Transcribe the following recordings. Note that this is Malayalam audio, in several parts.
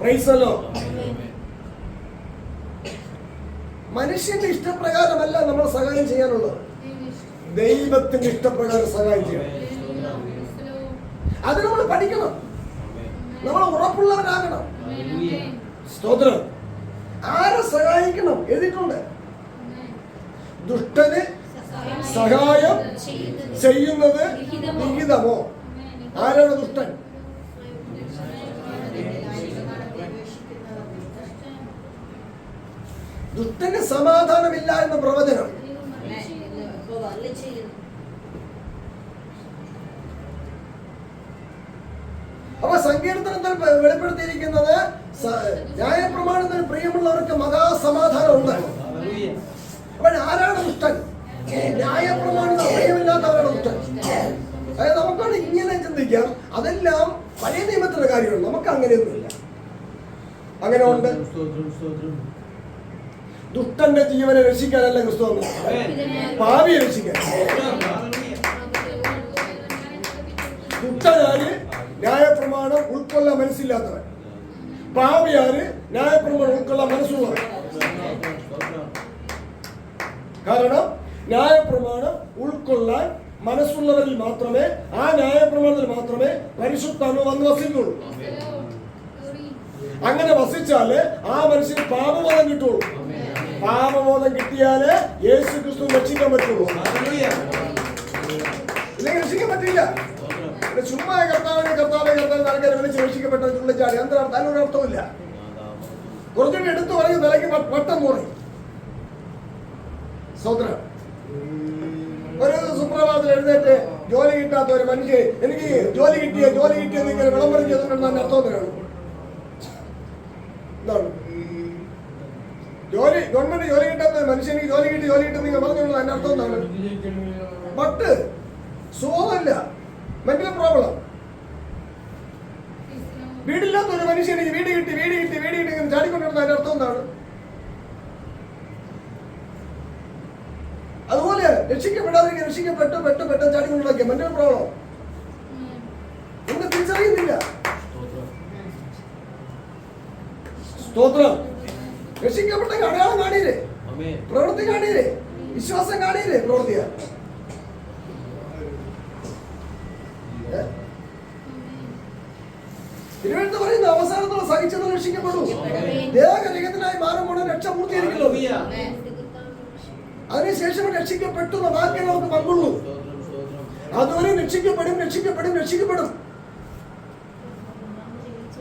Praise the Lord. മനുഷ്യന്റെ ഇഷ്ടപ്രകാരമല്ല നമ്മൾ സഹായം ചെയ്യാനുള്ളത്, ദൈവത്തിന്റെ ഇഷ്ടപ്രകാരം സഹായം ചെയ്യണം. അത് നമ്മൾ പഠിക്കണം, നമ്മൾ ഉറപ്പുള്ളവരാകണം. സ്തോത്രം. ആരെ സഹായിക്കണം എഴുതിയിട്ടുണ്ട്. ദുഷ്ടന് സഹായം ചെയ്യുന്നത് വിഹിതമോ? ആരാണ് ദുഷ്ടൻ? ദുഷ്ടന് സമാധാനമില്ല എന്ന പ്രവചനം. അപ്പൊ സങ്കീർത്തനത്തിൽ വെളിപ്പെടുത്തിയിരിക്കുന്നത് ന്യായപ്രമാണത്തിന് പ്രിയമുള്ളവർക്ക് മഹാസമാധാനം ഉണ്ട്. അപ്പോൾ ആരാണ് ദുഷ്ടൻ? ന്യായപ്രമാണത്തിന് പ്രിയമില്ലാത്തവരാണ് ദുഷ്ടൻ. അതായത് നമുക്കാണ് ഇങ്ങനെ ചിന്തിക്കാം, അതെല്ലാം പഴയ നിയമത്തിന്റെ കാര്യമാണ്. നമുക്ക് അങ്ങനെയൊന്നുമില്ല. അങ്ങനെ ഉണ്ട്. ദുഷ്ടന്റെ ജീവനെ രക്ഷിക്കാനല്ല ക്രിസ്തു വന്നത്, പാപിയെ രക്ഷിക്കാൻ. ദുഷ്ടനാര്? ന്യായപ്രമാണം ഉൾക്കൊള്ളാൻ മനസ്സില്ലാത്തവൻ. പാപിയാര്? ന്യായപ്രമാണം ഉൾക്കൊള്ളാൻ മനസ്സുള്ളവൻ. കാരണം ന്യായപ്രമാണം ഉൾക്കൊള്ളാൻ മനസ്സുള്ളവരിൽ മാത്രമേ, ആ ന്യായപ്രമാണത്തിൽ മാത്രമേ പരിശുദ്ധാത്മ വന്ന് വസിക്കുള്ളൂ. അങ്ങനെ വസിച്ചാല് ആ മനുഷ്യന് പാപബോധം കിട്ടുള്ളൂ. പാപബോധം കിട്ടിയാല് യേശു ക്രിസ്തു രക്ഷിക്കാൻ പറ്റുള്ളൂ. ഇല്ലെങ്കിൽ രക്ഷിക്കാൻ പറ്റില്ല. ചുമ്മാ കർത്താവിനെ ആൾക്കാരെ വിളിച്ച് രക്ഷിക്കപ്പെട്ട ചുള്ളിച്ചാടി അതിനൊരർത്ഥമില്ല. കുറച്ചുകൂടി എടുത്തു പറയും, തലയ്ക്ക് വട്ടം കുറയും. സ്വതന്ത്രം. ഒരു സുപ്രഭാതത്തിൽ എഴുന്നേറ്റ് ജോലി കിട്ടാത്ത ഒരു മനുഷ്യൻ എനിക്ക് ജോലി കിട്ടിയെന്ന് ഇങ്ങനെ വിളംബരം ചെയ്തിട്ടുണ്ടെന്ന് അർത്ഥം തന്നെയാണ്. എന്താണ് ഗവൺമെന്റ് ജോലി കിട്ടാത്ത മനുഷ്യന് ജോലി കിട്ടി നിങ്ങൾ പറഞ്ഞുള്ളത് അതിന്റെ അർത്ഥം എന്താണ്? ബട്ട് സുഖമല്ല, മെന്റൽ പ്രോബ്ലം. വീടില്ലാത്ത ഒരു മനുഷ്യന് വീട് കിട്ടി ഇങ്ങനെ ചാടിക്കൊണ്ടിരുന്ന അതിന്റെ അർത്ഥം എന്താണ്? അതുപോലെ രക്ഷിക്കപ്പെടാതെ രക്ഷിക്കപ്പെട്ട് ചാടിക്കൊണ്ടിരിക്കുക മെന്റൽ പ്രോബ്ലം. നമുക്ക് തിരിച്ചറിയുന്നില്ല. സ്തോത്രം. രക്ഷിക്കപ്പെട്ട അടയാളം കാണിയില്ലേ? പ്രവൃത്തി കാണിയില്ലേ? വിശ്വാസം കാണിയില്ലേ? പ്രവൃത്തിയ തിരുവനന്തപുരത്ത് പറയുന്ന അവസാനത്തോളം സഹിച്ചത് രക്ഷിക്കപ്പെടൂ. ദേഹരഹിതനായി മാറുമ്പോൾ രക്ഷ പൂർത്തീകരിക്കുന്നു. അതിനുശേഷം രക്ഷിക്കപ്പെട്ടു എന്ന വാക്കേ നമുക്ക് പങ്കുള്ളൂ. അതുവരെ രക്ഷിക്കപ്പെടും.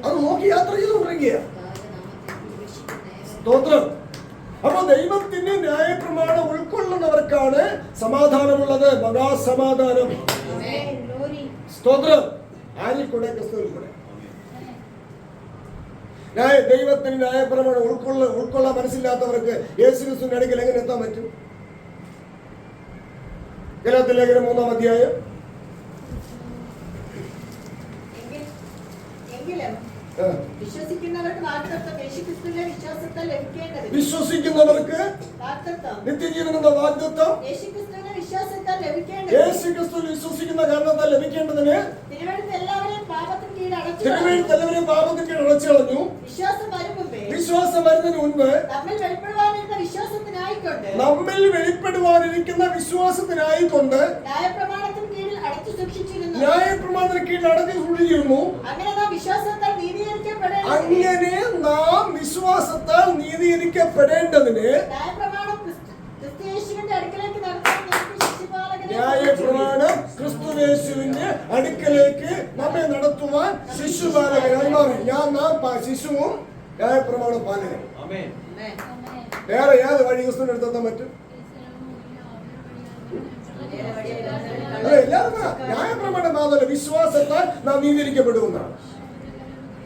അത് നോക്കി യാത്ര ചെയ്തുകൊണ്ടിരിക്കുക. സ്തോത്രം. അപ്പൊ ദൈവത്തിന്റെ ന്യായപ്രമാണം ഉൾക്കൊള്ളുന്നവർക്കാണ് സമാധാനമുള്ളത്, മഹാസമാധാനം. സ്തോത്രം. ആരിൽ കൂടെ? ക്രിസ്തുവിൽ കൂടെ. ദൈവത്തിന്റെ ന്യായപ്രമാണം ഉൾക്കൊള്ളാൻ മനസ്സില്ലാത്തവർക്ക് യേശു ക്രിസ്തുവിന്റെ അടുക്കൽ എങ്ങനെ എത്താൻ പറ്റും? ഗലാത്യ ലേഖനം 3-ാം അധ്യായം. വിശ്വസിക്കുന്നവർക്ക് നിത്യജീവൻ എന്ന വാഗ്ദത്തം യേശുക്രിസ്തുവിൽ വിശ്വസിക്കുന്ന കാരണത്താൽ ലഭിക്കേണ്ടതിന് തിരുവെഴുത്ത് എല്ലാവരെയും പാപത്തിന് കീഴ് അടച്ചു കളഞ്ഞു. വിശ്വാസം വരുന്നതിന് മുൻപ് നമ്മിൽ വെളിപ്പെടുവാനിരിക്കുന്ന വിശ്വാസത്തിനായിക്കൊണ്ട് ന്യായപ്രമാണത്തിന് കീഴിൽ അടച്ചു സൂക്ഷിച്ചിരുന്നു. അങ്ങനെ നാം വിശ്വാസത്താൽ നീതീകരിക്കപ്പെടേണ്ടതിന് ന്യായപ്രമാണം ക്രിസ്തുയേശുവിന്റെ അടുക്കലേക്ക് നമ്മെ നടത്തുവാൻ ശിശുപാലകനായി മാറി. നാം ശിശുവും ന്യായപ്രമാണം പാലകൻ. വേറെ ഏത് വഴി ക്രിസ്തുവിന്റെ അടുത്തെത്താൻ പറ്റും? ന്യായപ്രമാണം മാത്രമല്ല, വിശ്വാസത്താൽ നാം നീതീകരിക്കപ്പെടുമെന്നാണ്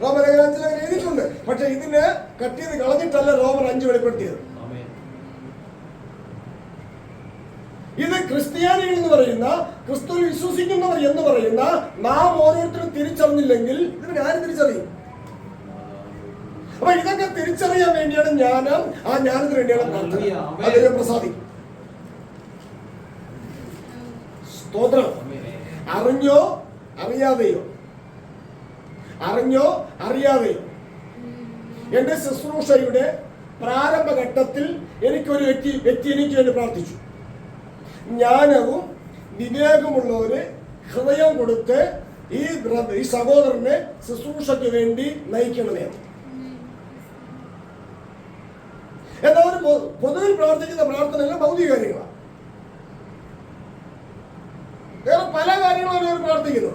റോമർ 5 എഴുതിയിട്ടുണ്ട്. പക്ഷെ ഇതിന് കട്ട് ചെയ്ത് കളഞ്ഞിട്ടല്ല റോമർ 5 വെളിപ്പെടുത്തിയത്. ഇത് ക്രിസ്ത്യാനികൾ എന്ന് പറയുന്ന, ക്രിസ്തുവിൽ വിശ്വസിക്കുന്നവർ എന്ന് പറയുന്ന നാം ഓരോരുത്തരും തിരിച്ചറിഞ്ഞില്ലെങ്കിൽ ഇതിന് ആരും തിരിച്ചറിയും? അപ്പൊ ഇതൊക്കെ തിരിച്ചറിയാൻ വേണ്ടിയാണ് ജ്ഞാനം. ആ ജ്ഞാനത്തിന് വേണ്ടിയാണ് അദ്ദേഹം പ്രസാദിക്കും. സ്തോത്രം. അറിഞ്ഞോ അറിയാതെയോ എന്റെ ശുശ്രൂഷയുടെ പ്രാരംഭഘട്ടത്തിൽ എനിക്കൊരു വ്യക്തി എനിക്ക് വേണ്ടി പ്രാർത്ഥിച്ചു. ജ്ഞാനവും വിവേകമുള്ളവര് ഹൃദയം കൊടുത്ത് ഈ സഹോദരനെ ശുശ്രൂഷയ്ക്ക് വേണ്ടി നയിക്കണമേ. എന്നാൽ പൊതുവിൽ പ്രാർത്ഥിക്കുന്ന പ്രാർത്ഥനകൾ ഭൗതിക കാര്യങ്ങളാണ്. വേറെ പല കാര്യങ്ങളും അവർ പ്രാർത്ഥിക്കുന്നു.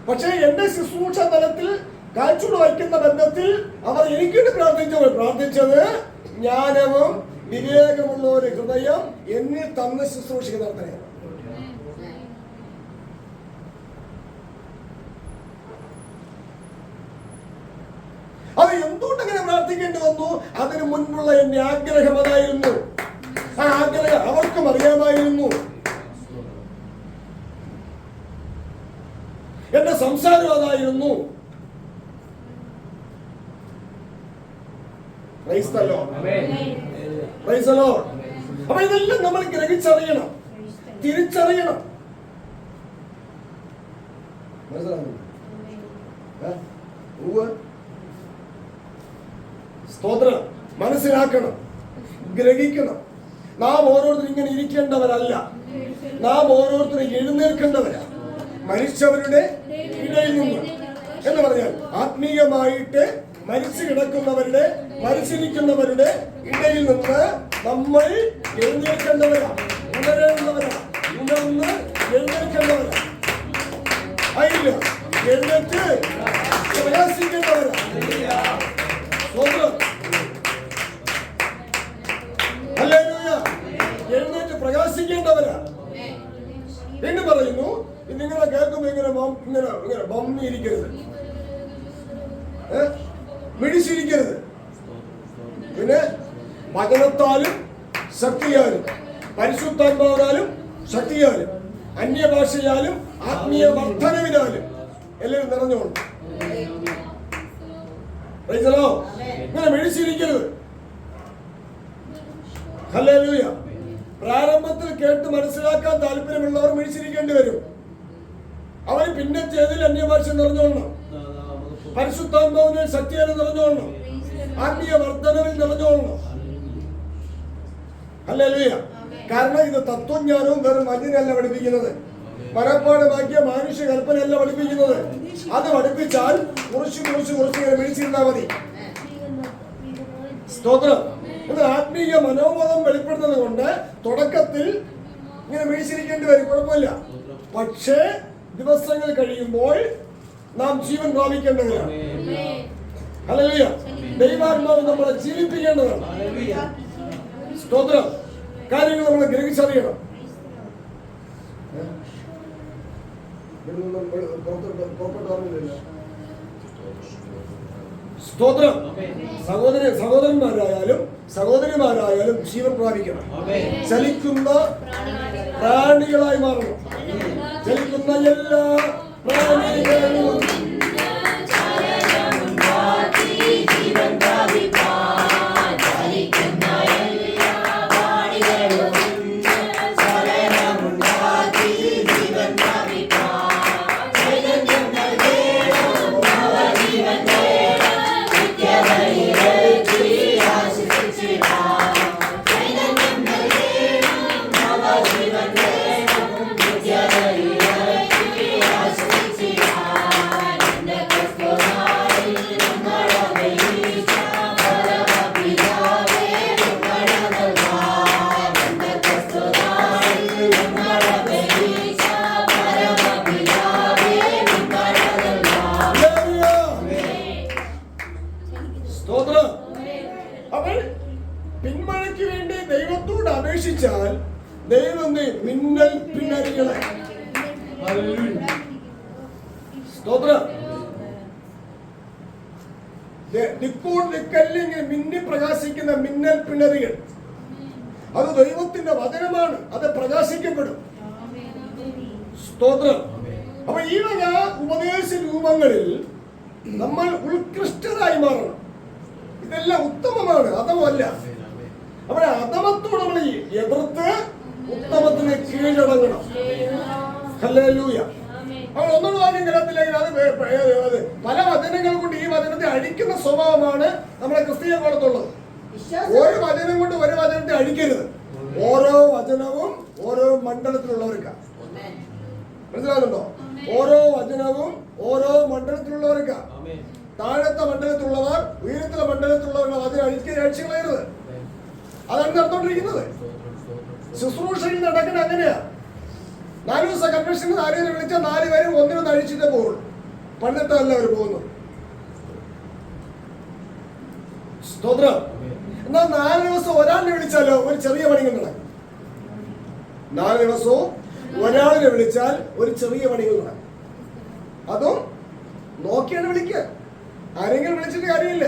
പക്ഷേ എന്റെ ശുശ്രൂഷ തലത്തിൽ കാഴ്ചയോട് വയ്ക്കുന്ന ബന്ധത്തിൽ അവർ എനിക്കിട്ട് പ്രാർത്ഥിച്ചത് ജ്ഞാനവും വിവേകമുള്ള ഒരു ഹൃദയം എന്നിൽ തന്ന ശുശ്രൂഷയ്ക്ക് നടത്തണയാണ്. അത് എന്തുകൊണ്ട് അങ്ങനെ പ്രാർത്ഥിക്കേണ്ടി വന്നു? അതിനു മുൻപുള്ള എന്റെ ആഗ്രഹം അതായിരുന്നു. ആ ആഗ്രഹം അവർക്കും അറിയാമായിരുന്നു. എന്റെ സംസാരം അതായിരുന്നു. അപ്പൊ ഇതെല്ലാം നമ്മൾ ഗ്രഹിച്ചറിയണം, തിരിച്ചറിയണം. സ്തോത്രം. മനസ്സിലാക്കണം, ഗ്രഹിക്കണം. നാം ഓരോരുത്തരും ഇങ്ങനെ ഇരിക്കേണ്ടവരല്ല, നാം ഓരോരുത്തരും എഴുന്നേൽക്കേണ്ടവരാ. മരിച്ചവരുടെ ഇടയിൽ നിന്ന് എന്ന് പറഞ്ഞാൽ ആത്മീയമായിട്ട് മരിച്ചു കിടക്കുന്നവരുടെ, മരിച്ചിരിക്കുന്നവരുടെ ഇടയിൽ നിന്ന് നമ്മൾ എഴുന്നേൽക്കേണ്ടവരാ, ഉണരേണ്ടവരാ, ഉണർന്ന് എഴുന്നേൽക്കേണ്ടവരാ. ആയില്ല, എഴുന്നേറ്റ് പ്രയാസിക്കേണ്ടവരാ. എഴുന്നേറ്റ് പ്രകാശിക്കേണ്ടവരാ. എന്ന് പറയുന്നു. നിങ്ങളെ കേൾക്കുമ്പോ ഇങ്ങനെ ബമ്മിയിരിക്കരുത്, മിടിച്ചിരിക്കരുത്. പിന്നെ വചനത്താലും ശക്തിയാലും പരിശുദ്ധാത്മാവിനാലും ശക്തിയാലും അന്യഭാഷയാലും ആത്മീയ വർധനവിനാലും എല്ലാവരും നിറഞ്ഞോളും. ഇങ്ങനെ മിടിച്ചിരിക്കരുത്. ഹല്ലേലൂയ. പ്രാരംഭത്തിൽ കേട്ട് മനസ്സിലാക്കാൻ താല്പര്യമുള്ളവർ മിടിച്ചിരിക്കേണ്ടി വരും. അവർ പിന്നെ ചെയ്തതിൽ അന്യഭാഷ നിറഞ്ഞോളണം, പരിശുദ്ധാത്മാവിനെ ശക്തിയാലും നിറഞ്ഞോളണം, ആത്മീയ വർധനവിൽ നിറഞ്ഞോളണം. ഹല്ലേലൂയ. കാരണം ഇത് തത്വജ്ഞാനവും വെറും മഞ്ഞിനല്ല പഠിപ്പിക്കുന്നത്, മനപ്പാഠമാക്കിയ മാനുഷ്യ കൽപ്പനയല്ല പഠിപ്പിക്കുന്നത്. അത് പഠിപ്പിച്ചാൽ കുറച്ച് ഇങ്ങനെ വിളിച്ചിരുന്നാൽ മതി. സ്തോത്രം. എന്നാൽ ആത്മീയ മനോബോധം വെളിപ്പെടുന്നത് കൊണ്ട് തുടക്കത്തിൽ ഇങ്ങനെ വീഴ്ചിരിക്കേണ്ടി വരും, കുഴപ്പമില്ല. പക്ഷേ ദിവസങ്ങൾ കഴിയുമ്പോൾ നാം ജീവൻ പ്രാപിക്കേണ്ടവരാണ്. ഹല്ലേലൂയ. ദൈവാത്മാവ് നമ്മളെ ജീവിപ്പിക്കേണ്ടതാണ്. സ്തോത്രം. കാര്യങ്ങൾ നമ്മൾ ഗ്രഹിച്ചറിയണം. സ്തോത്രം. സഹോദരന്മാരായാലും സഹോദരിമാരായാലും ജീവൻ പ്രാപിക്കണം. ചലിക്കുന്ന പ്രാണികളായി മാറണം. ചലിക്കുന്ന എല്ലാ പ്രാണികളും പിന്മഴയ്ക്ക് വേണ്ടി ദൈവത്തോട് അപേക്ഷിച്ചാൽ ദൈവം മിന്നൽ പിണരുകളെ സ്തോത്രം ദിക്കൂർ ദിക്കല്ലിങ്ങനെ മിന്നി പ്രകാശിക്കുന്ന മിന്നൽ പിണരുകൾ, അത് ദൈവത്തിന്റെ വചനമാണ്, അത് പ്രകാശിക്കപ്പെടും. സ്തോത്രം. അപ്പൊ ഈ വക ഉപദേശ രൂപങ്ങളിൽ നമ്മൾ ഉത്കൃഷ്ടരായി മാറണം. ഇതെല്ലാം ഉത്തമമാണ്, അധമല്ല. അവിടെ അധമത്തോട് നമ്മൾ എതിർത്ത് ഉത്തമത്തിന് കീഴടങ്ങണം. ഹല്ലേലൂയ. അവൾ ഒന്നുകൂടെ വാക്യം കേൾത്തില്ലെങ്കിൽ അത് പല വചനങ്ങൾ കൊണ്ട് ഈ വചനത്തെ അഴിക്കുന്ന സ്വഭാവമാണ് നമ്മുടെ ക്രിസ്തീയ കോളത്തുള്ളത്. ഒരു വചനം കൊണ്ട് ഒരു വചനത്തെ അഴിക്കരുത്. ഓരോ വചനവും ഓരോ മണ്ഡലത്തിലുള്ളവർക്കാണ്. മനസ്സിലാകുന്നുണ്ടോ? ഓരോ വചനവും ഓരോ മണ്ഡലത്തിലുള്ളവർക്കാണ്. താഴത്തെ മണ്ഡലത്തിലുള്ളവർ ഉയരത്തിലെ മണ്ഡലത്തിലുള്ളവരുടെ വചനം അഴിച്ചു കളയരുത്. അതാണ് നടന്നുകൊണ്ടിരിക്കുന്നത്. ശുശ്രൂഷയിൽ നടക്കുന്നത് അങ്ങനെയാ. 4 ദിവസം കൺവെൻഷന് 4 പേരെ വിളിച്ചാൽ 4 പേരും ഒന്നിനൊന്ന് അഴിച്ചിട്ടേ പോകുള്ളൂ. പണ്ടിട്ടല്ല അവർ പോകുന്നത്. സ്തോത്രം. എന്നാൽ 4 ദിവസം ഒരാളിനെ വിളിച്ചാലോ ഒരു ചെറിയ പണികൾ നടക്കും. 4 ദിവസവും ഒരാളിനെ വിളിച്ചാൽ ഒരു ചെറിയ പണികൾ നടക്കും. അതും നോക്കിയാണ് വിളിക്കുക. ആരെങ്കിലും വിളിച്ചിട്ട് കാര്യമില്ല.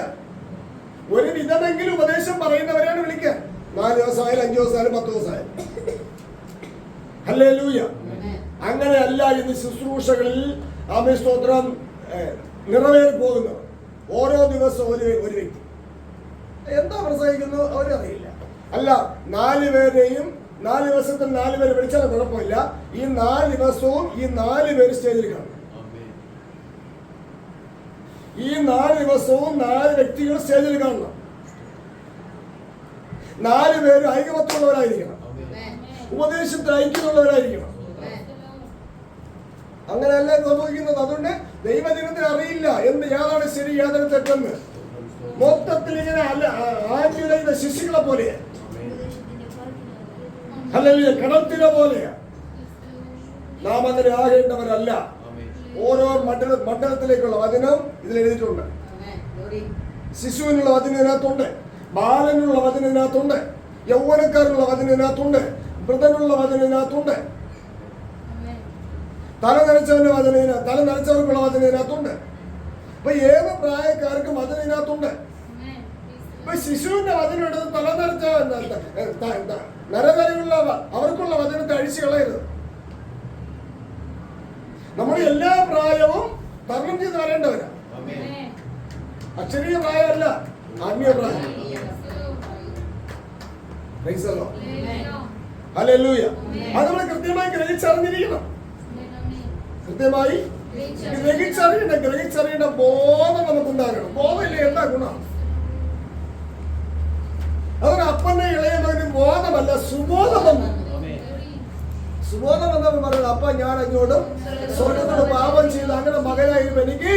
ഒരു വിധമെങ്കിലും ഉപദേശം പറയുന്നവരെയാണ് വിളിക്കുക. 4 ദിവസമായാലും 5 ദിവസമായാലും 10 ദിവസമായാലും. ഹല്ലേലൂയ. അങ്ങനെയല്ല ഇന്ന് ശുശ്രൂഷകളിൽ ആമേൻ സ്തോത്രം നിറവേറി പോകുന്നത്. ഓരോ ദിവസവും ഒരു വ്യക്തി എന്താ പ്രസംഗിക്കുന്നു അവരറിയില്ല. അല്ല, 4 പേരെയും 4 ദിവസത്തിൽ 4 പേര് വിളിച്ചാൽ കുഴപ്പമില്ല. ഈ 4 ദിവസവും ഈ 4 പേര് സ്റ്റേജിൽ കാണും. ഈ 4 ദിവസവും 4 വ്യക്തികൾ സ്റ്റേജിൽ കാണണം. 4 പേര് ഐകമത്യമുള്ളവരായിരിക്കണം. ഉപദേശത്തിൽ ഐക്യമുള്ളവരായിരിക്കണം. അങ്ങനെയല്ല സംഭവിക്കുന്നത്. അതുകൊണ്ട് ദൈവജനത്തിന് അറിയില്ല ഏതാണ് ശരി ഏതാണ് തെറ്റെന്ന്. മൊത്തത്തിൽ ഇങ്ങനെ ആഞ്ഞുലയുന്ന ശിശുക്കളെ പോലെയാ, അല്ലെങ്കിൽ കടൽത്തിര പോലെയാ. നാം അങ്ങനെ ആകേണ്ടവരല്ല. ഓരോ മണ്ഡലത്തിലേക്കുള്ള വചനം ഇതിൽ എഴുതിയിട്ടുണ്ട്. ശിശുവിനുള്ള വചനം ഇതിനകത്തുണ്ട്, ബാലനുള്ള വചനം ഇതിനകത്തുണ്ട്, യൗവനക്കാരനുള്ള വചനം ഇതിനകത്തുണ്ട്, വൃദ്ധനുള്ള വചനം ഇതിനകത്തുണ്ട്, തല നനച്ചവർക്കുള്ള വചനം ഇതിനകത്തുണ്ട്. അപ്പൊ ഏത് പ്രായക്കാർക്കും വചനം ഇതിനകത്തുണ്ട്. ഇപ്പൊ ശിശുവിന്റെ വചനം എടുത്ത് തല നനച്ച നരനരയുള്ള അവർക്കുള്ള വചനത്തെ അഴിച്ചു കളയരുത്. നമ്മൾ എല്ലാ പ്രായവും തരണം ചെയ്ത് വരേണ്ടവരാ. അക്ഷരീയ പ്രായമല്ല, ആത്മീയ പ്രായം. ഹല്ലേലൂയ. അത് നമ്മൾ കൃത്യമായി ഗ്രഹിച്ചറിഞ്ഞിരിക്കണം. കൃത്യമായി ഗ്രഹിച്ചറിയേണ്ട ബോധം നമുക്കുണ്ടാകണം. ബോധമില്ല എന്താ ഗുണം? അതൊരു അപ്പന്റെ ഇളയ മകന് ബോധമല്ല, സുബോധം. സുബോധം എന്താ പറയുന്നത്? അപ്പ ഞാൻ അങ്ങോട്ടും സ്വർഗത്തോട് പാപം ചെയ്ത് അങ്ങനെ മകനായിരുന്നു എനിക്ക്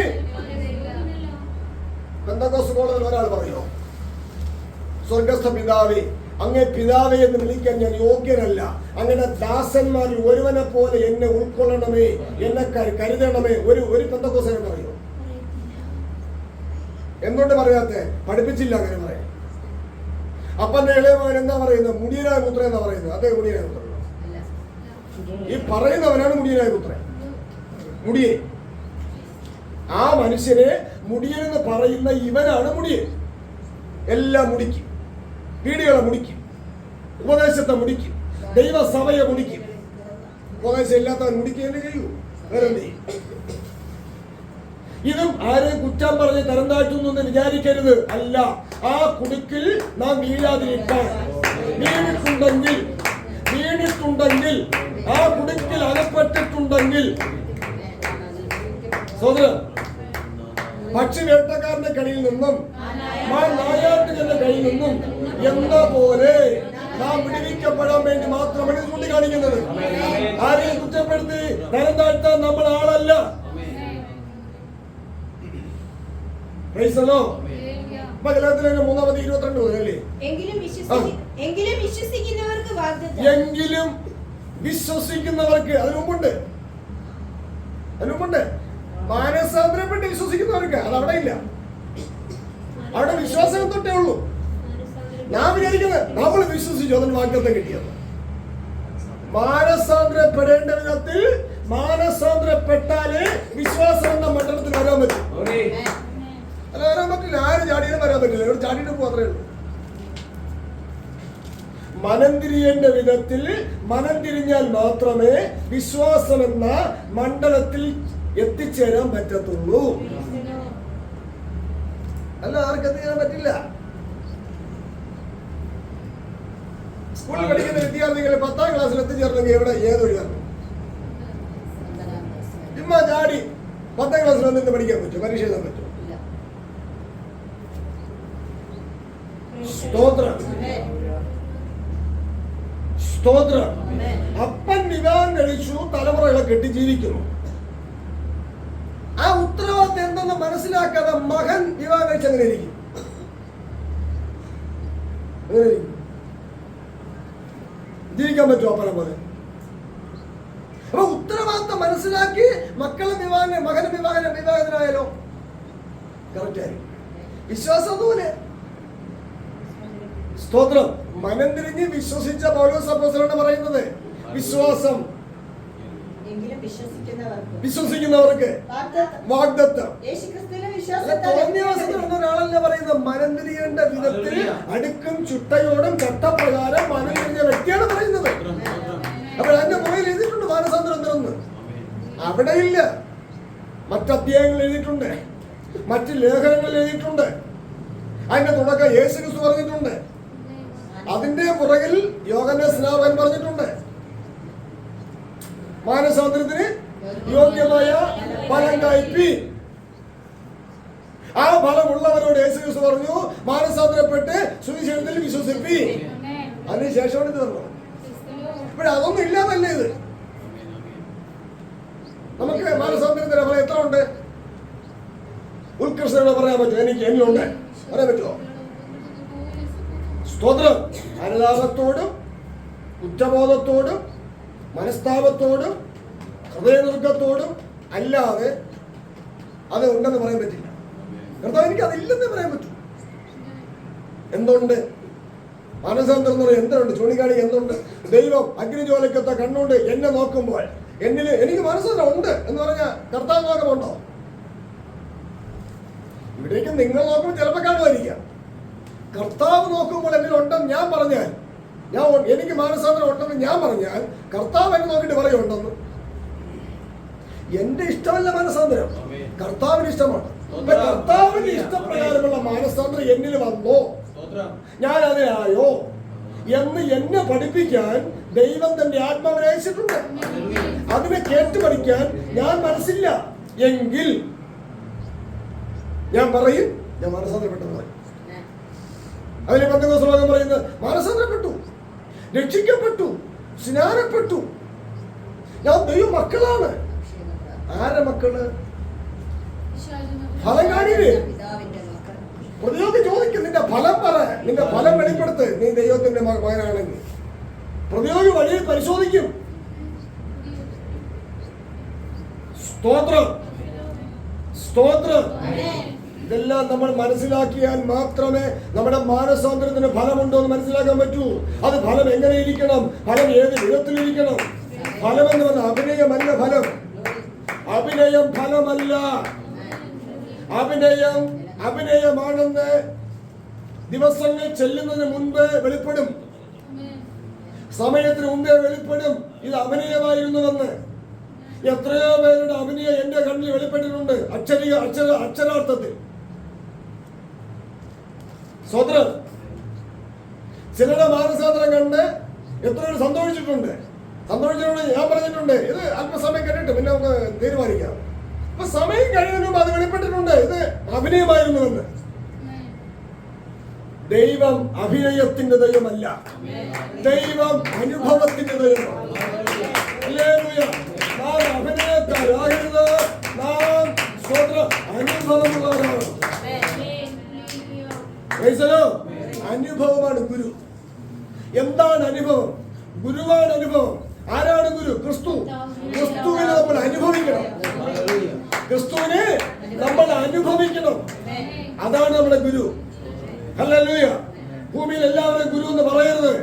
പെന്തക്കോസ്ത് കോളേജിൽ ഒരാൾ പറയോ, സ്വർഗസ്ഥ പിതാവേ, അങ്ങേ പിതാവേ എന്ന് വിളിക്കാൻ ഞാൻ യോഗ്യനല്ല. അങ്ങനെ ദാസന്മാരിൽ ഒരുവനെ പോലെ എന്നെ ഉൾക്കൊള്ളണമേ, എന്നെ കരുതണമേ. ഒരു പെന്തക്കോസ്തൻ പറയോ? എന്തുകൊണ്ട് പറയാത്തെ? പഠിപ്പിച്ചില്ല അങ്ങനെ പറയാൻ. അപ്പന്റെ ഇളയ മകൻ എന്താ പറയുന്നത്? മുടിയനായ പുത്രൻ എന്നാ പറയുന്നത്. അതേ മുടിയനായ പുത്രൻ. ഈ പറയുന്നവനാണ് മുടിയനായ പുത്രൻ. മുടിയൻ. ആ മനുഷ്യനെ മുടിയൻ എന്ന് പറയുന്ന ഇവനാണ് മുടിയൻ. എല്ലാം മുടിക്കും. പീഡികളെ മുടിക്കും, ഉപദേശത്തെ മുടിക്കും, ദൈവസഭയെ മുടിക്കും. ഉപദേശം ഇല്ലാത്തവൻ മുടിക്കേണ്ടി കഴിയൂ. ഇതും ആരെയും കുറ്റം പറഞ്ഞ് തരം താഴ്ത്തുന്നു എന്ന് വിചാരിക്കരുത്. അല്ല, ആ കുടുക്കിൽ നാം വീഴാതിരിക്കാൻ. വീണിട്ടുണ്ടെങ്കിൽ ആ കുടുക്കിൽ അകപ്പെട്ടിട്ടുണ്ടെങ്കിൽ സോദരൻ, പക്ഷി വേട്ടക്കാരന്റെ കയ്യിൽ നിന്നും നായാട്ടുകളുടെ കയ്യിൽ നിന്നും എന്ന പോലെ നാം വിടുവിക്കപ്പെടാൻ വേണ്ടി മാത്രമാണ് ചൂണ്ടിക്കാണിക്കുന്നത്. ആരെയും കുറ്റപ്പെടുത്തി തരം താഴ്ത്താൻ നമ്മൾ ആളല്ല. ഗലാത്യർ 3:22 മുതലല്ലേ? എങ്കിലും വിശ്വസിക്കുന്നവർക്ക് അതിനുമുമ്പുണ്ട്. മാനസാന്തരപ്പെട്ട് വിശ്വസിക്കുന്നവർക്ക് അതവിടെ ഇല്ല. അവിടെ വിശ്വാസം തൊട്ടേ ഉള്ളൂ. ഞാൻ വിചാരിക്കുന്നത് നമ്മൾ വിശ്വസിച്ചു അതിന് വാഗ്ദത്തം കിട്ടിയത്. മാനസാന്തരപ്പെടേണ്ട വിധത്തിൽ മാനസാന്തരപ്പെട്ടാലേ വിശ്വാസം എന്ന മണ്ഡലത്തിൽ വരാൻ പറ്റും. അല്ല, വരാൻ പറ്റില്ല. ആരും ചാടിയാലും വരാൻ പറ്റില്ല. ഇവിടെ ചാടിയിട്ട് മാത്രമേ ഉള്ളൂ. മനം തിരിയേണ്ട വിധത്തിൽ മനം തിരിഞ്ഞാൽ മാത്രമേ വിശ്വാസം എന്ന മണ്ഡലത്തിൽ എത്തിച്ചേരാൻ പറ്റത്തുള്ളൂ. അല്ല, ആർക്കും എത്തിച്ചേരാൻ പറ്റില്ല. സ്കൂളിൽ പഠിക്കുന്ന വിദ്യാർത്ഥികൾ 10ാം ക്ലാസ്സിൽ എത്തിച്ചേരണമെങ്കിൽ ഏതൊരു കാരണം ചുമ്മാ ചാടി 10ാം ക്ലാസ്സിൽ വന്നിട്ട് പഠിക്കാൻ പറ്റും, പരീക്ഷ എഴുതാൻ പറ്റും? സ്തോത്രം, സ്തോത്രം. അപ്പൻ വിവാഹം കഴിച്ചു, തലമുറകളെ കെട്ടി ജീവിക്കുന്നു. ആ ഉത്തരവാദിത്തം എന്തെന്ന് മനസ്സിലാക്കാതെ മകൻ വിവാഹം കഴിച്ച് അങ്ങനെ ഇരിക്കും. ജീവിക്കാൻ പറ്റുമോ അപ്പനെ പോലെ? അപ്പൊ ഉത്തരവാദിത്തം മനസ്സിലാക്കി മക്കളെ മകന് വിവാഹത്തിനായാലോ കറക്റ്റ് ആയിരിക്കും. വിശ്വാസം അതുപോലെ. സ്തോത്രം. മനം തിരിഞ്ഞ് വിശ്വസിച്ച പൗലോസ് അപ്പോസ്തലനാണ് പറയുന്നത്, വിശ്വാസം വിശ്വസിക്കുന്നവർക്ക് വാഗ്ദത്തം. ഒരാളല്ല പറയുന്നത്, മനം തിരിയേണ്ട വിധത്തിൽ അടുക്കും ചുട്ടയോടും ചട്ടപ്രകാരം മനം തിരിഞ്ഞ വ്യക്തിയാണ് പറയുന്നത്. അപ്പോൾ അതിന്റെ മുകളിൽ എഴുതിയിട്ടുണ്ട് മാനസാന്തരം എന്തെന്ന്. അവിടെ ഇല്ല, മറ്റധ്യായങ്ങളിൽ എഴുതിയിട്ടുണ്ട്, മറ്റ് ലേഖനങ്ങളിൽ എഴുതിയിട്ടുണ്ട്. അതിന്റെ തുടക്കം യേശു ക്രിസ്തു പറഞ്ഞിട്ടുണ്ട്. അതിന്റെ പുറകിൽ യോഹന്നാൻ സ്നാപകൻ പറഞ്ഞിട്ടുണ്ട്. മാനസാന്തരത്തിന് യോഗ്യമായ ഫലം കായ്പീൻ. ആ ഫലമുള്ളവരോട് യേശു ക്രിസ്തു പറഞ്ഞു, മാനസാന്തരപ്പെട്ട് സുവിശേഷത്തിൽ വിശ്വസിപ്പീൻ. അതിനുശേഷമാണ് ഇത് പറഞ്ഞത്. ഇപ്പോഴതൊന്നും ഇല്ലാതല്ലേ ഇത്. നമുക്ക് മാനസാന്തരത്തിന്റെ ഫലം എത്ര ഉണ്ട്? ഉത്കൃഷ്ടയോട് പറയാൻ പറ്റുമോ? എന്നിലുണ്ട് പറയാൻ പറ്റുമോ? സ്തോത്രം. അനുതാപത്തോടും കുറ്റബോധത്തോടും മനസ്താപത്തോടും ഹൃദയനുർഗത്തോടും അല്ലാതെ അത് ഉണ്ടെന്ന് പറയാൻ പറ്റില്ല. കർത്താവ് എനിക്ക് അതില്ലെന്ന് പറയാൻ പറ്റും. എന്തുണ്ട് മാനസാന്തരം എന്ന് പറയുന്നത്? എന്തുണ്ട്? ചൂണ്ടിക്കാണി എന്തുണ്ട്? ദൈവം അഗ്നിജ്വാലയ്ക്കൊത്ത കണ്ണുകൊണ്ട് എന്നെ നോക്കുമ്പോൾ എന്നിൽ എനിക്ക് മാനസാന്തരം ഉണ്ട് എന്ന് പറഞ്ഞാൽ കർത്താവ് നോക്കമുണ്ടോ? ഇവിടേക്ക് നിങ്ങൾ നോക്കുമ്പോൾ ചിലപ്പോൾ കാണുമായിരിക്കാം. കർത്താവ് നോക്കുമ്പോൾ എന്നിലുണ്ടെന്ന് ഞാൻ പറഞ്ഞാൽ, എനിക്ക് മാനസാന്തരം ഉണ്ടെന്ന് ഞാൻ പറഞ്ഞാൽ, കർത്താവ് എന്നെ നോക്കിയിട്ട് പറയുണ്ടെന്ന്. എന്റെ ഇഷ്ടമല്ല മാനസാന്തരം, കർത്താവിന് ഇഷ്ടമാണ്. കർത്താവിന്റെ ഇഷ്ടപ്രകാരമുള്ള മാനസാന്തരം എന്നിൽ വന്നോ, ഞാൻ അതിനായോ എന്ന് എന്നെ പഠിപ്പിക്കാൻ ദൈവം തന്റെ ആത്മാവിനെ അയച്ചിട്ടുണ്ട്. അതിനെ കേട്ട് പഠിക്കാൻ ഞാൻ മനസ്സില്ല എങ്കിൽ ഞാൻ പറയും ഞാൻ മാനസാന്തരപ്പെട്ടെന്ന് പറയും. അതിന് പെന്തക്കോസ്ത് ശ്ലോകം പറയുന്നത്, മാനസാന്തരപ്പെട്ടു, രക്ഷിക്കപ്പെട്ടു, സ്നാനപ്പെട്ടു, ഞാൻ ദൈവ മക്കളാണ്. ആരെ മക്കള്? ഫലം കാണിയില്ലേ? പ്രതിയോഗി ചോദിക്കും, നിന്റെ ഫലം പറ, നിന്റെ ഫലം വെളിപ്പെടുത്ത്. നീ ദൈവത്തിന്റെ മകനാണെങ്കിൽ പ്രതിയോഗി വഴിയിൽ പരിശോധിക്കും. സ്തോത്രം, സ്തോത്രം. ഇതെല്ലാം നമ്മൾ മനസ്സിലാക്കിയാൽ മാത്രമേ നമ്മുടെ മാനസാന്തരത്തിന് ഫലമുണ്ടോ എന്ന് മനസ്സിലാക്കാൻ പറ്റൂ. അത് ഫലം എങ്ങനെ ഇരിക്കണം, ഫലം ഏത് വിധത്തിലിരിക്കണം. ഫലം എന്ന് പറഞ്ഞാൽ അഭിനയമല്ല. ഫലം അഭിനയം ഫലമല്ല. അഭിനയമാണെന്ന് ദിവസങ്ങൾ ചെല്ലുന്നതിന് മുൻപ് വെളിപ്പെടും, സമയത്തിന് മുമ്പേ വെളിപ്പെടും ഇത് അഭിനയമായിരുന്നുവെന്ന്. എത്രയോ പേരുടെ അഭിനയം എന്റെ കണ്ണിൽ വെളിപ്പെട്ടിട്ടുണ്ട്, അക്ഷരാർത്ഥത്തിൽ. സ്വതന്ത്രം. ചിലരുടെ മാനസാന്തരം കണ്ട് എത്രയോ സന്തോഷിച്ചിട്ടുണ്ട്. ഞാൻ പറഞ്ഞിട്ടുണ്ട്, ഇത് അല്പസമയം കേട്ടിട്ട് പിന്നെ നമുക്ക് തീരുമാനിക്കാം. അപ്പൊ സമയം കഴിയുന്നതിനും അത് വെളിപ്പെട്ടിട്ടുണ്ട് ഇത് അഭിനയമായിരുന്നുവെന്ന്. ദൈവം അഭിനയത്തിന്റെ ദൈവമല്ല, ദൈവം അനുഭവത്തിന്റെ ദൈവമാണ്. നാം അഭിനയക്കാരാകരുത്, നാം അനുഭവമുള്ളവരാണ്. അനുഭവമാണ് ഗുരു. എന്താണ് അനുഭവം? ഗുരുവാണ് അനുഭവം. ആരാണ് ഗുരു? ക്രിസ്തു. ക്രിസ്തുവിനെ നമ്മൾ അനുഭവിക്കണം. ക്രിസ്തുവിനെ നമ്മൾ അനുഭവിക്കണം. അതാണ് നമ്മുടെ ഗുരു. ഹല്ലേലൂയ. ഭൂമിയിൽ എല്ലാവരും ഗുരു എന്ന് പറയരുത്.